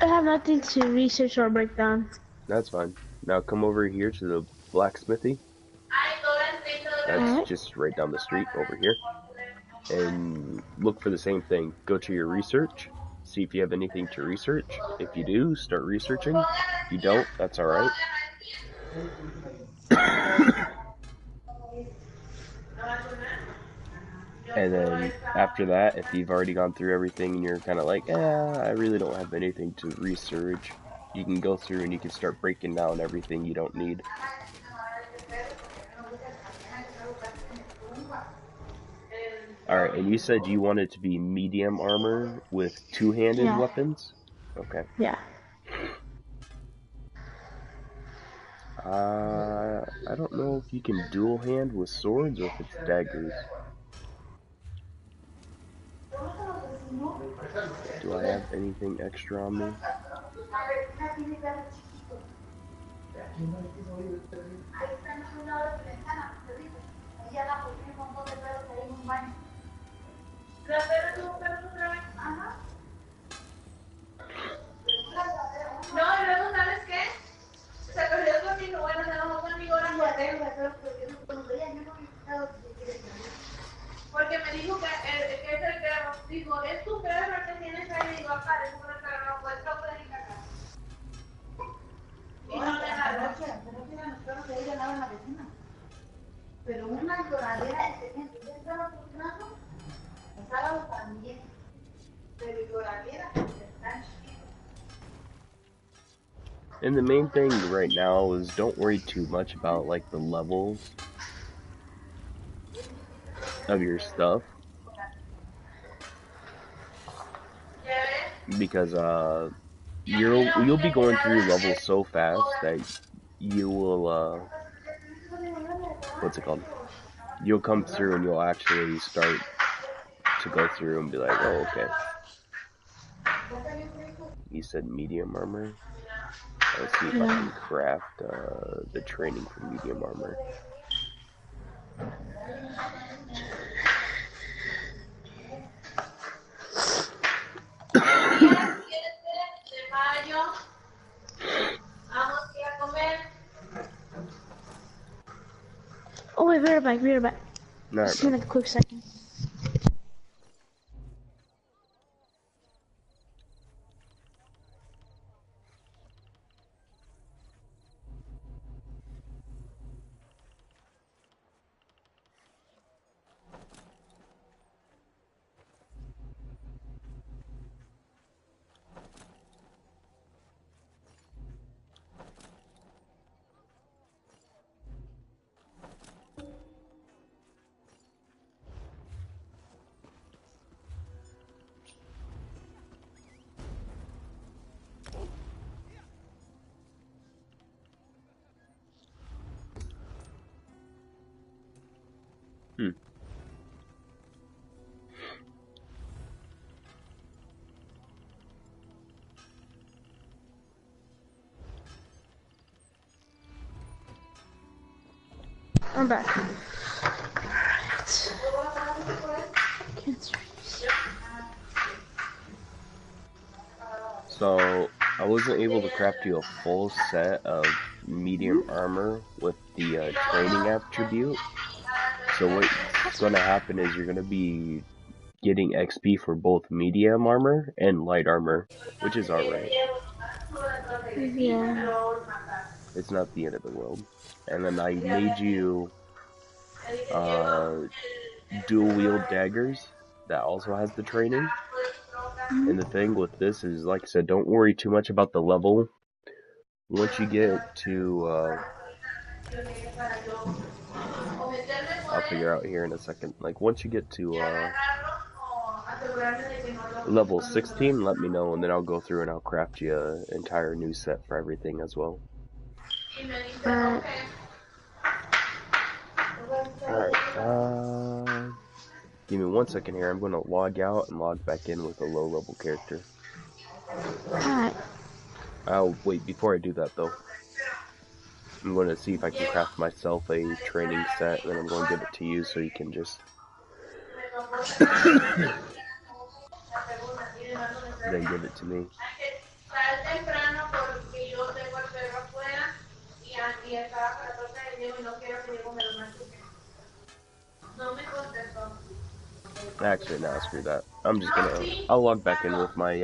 I have nothing to research or break down. That's fine. Now come over here to the blacksmithy. That's just right down the street over here. And look for the same thing. Go to your research. See if you have anything to research. If you do, start researching. If you don't, that's alright. And then after that, if you've already gone through everything and you're kind of like, I really don't have anything to research, you can go through and you can start breaking down everything you don't need. Alright, and you said you wanted to be medium armor with two-handed weapons? Okay. Yeah. I don't know if you can dual hand with swords or if it's daggers. Do I have anything extra on me? No, y luego, ¿sabes qué? Se perdió conmigo, bueno, se enojó conmigo ahora porque me dijo que es el perro. Digo, es tu perro el que tienes ahí. Digo, aparece por el perro, no puedes encajar. Y no le da. Pero que los perros de ella lavan la vecina. Pero una lloradera de gente. ¿Ya estaba funcionando? El sábado también. Pero lloradera, están chiquitos. And the main thing right now is don't worry too much about like the levels of your stuff, because you'll be going through levels so fast that you will what's it called? You'll come through and you'll actually start to go through and be like, oh, okay. You said medium armor? Let's see if I can craft the training for medium armor. Oh wait, be right back. No, just like a quick second. Hmm. I'm back. Alright. So, I wasn't able to craft you a full set of medium armor with the training attribute. So what's going to happen is you're going to be getting XP for both medium armor and light armor, which is alright. Yeah. It's not the end of the world. And then I made you dual wield daggers that also has the training. And the thing with this is, like I said, don't worry too much about the level. Once you get to, I'll figure out here in a second. Like, once you get to, level 16, let me know, and then I'll go through and I'll craft you an entire new set for everything as well. Alright, give me 1 second here. I'm going to log out and log back in with a low level character. Alright. Oh, wait, before I do that though, I'm going to see if I can craft myself a training set, and then I'm going to give it to you so you can just then give it to me. Actually, no, screw that. I'm just gonna, I'll log back in with my,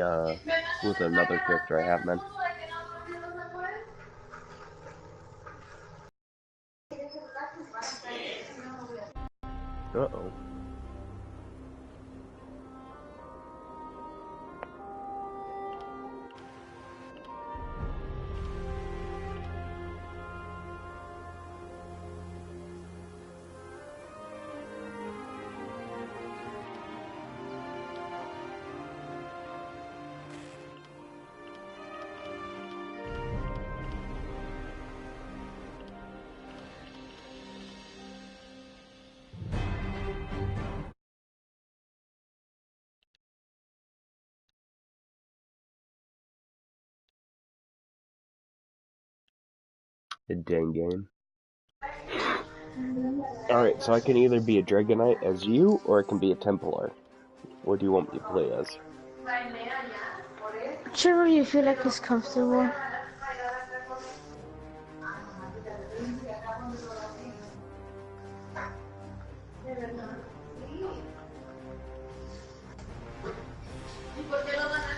with another character I have, man. Uh-oh. The dang game. Alright, so I can either be a Dragonite as you, or I can be a Templar. What do you want me to play as? Whichever you feel like is comfortable.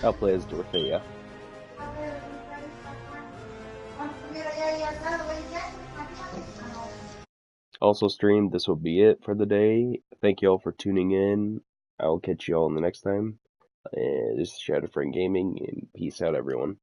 I'll play as Dorothea. Also stream, this will be it for the day. Thank you all for tuning in. I'll catch you all in the next time. This is Shatteredfriend Gaming, and peace out everyone.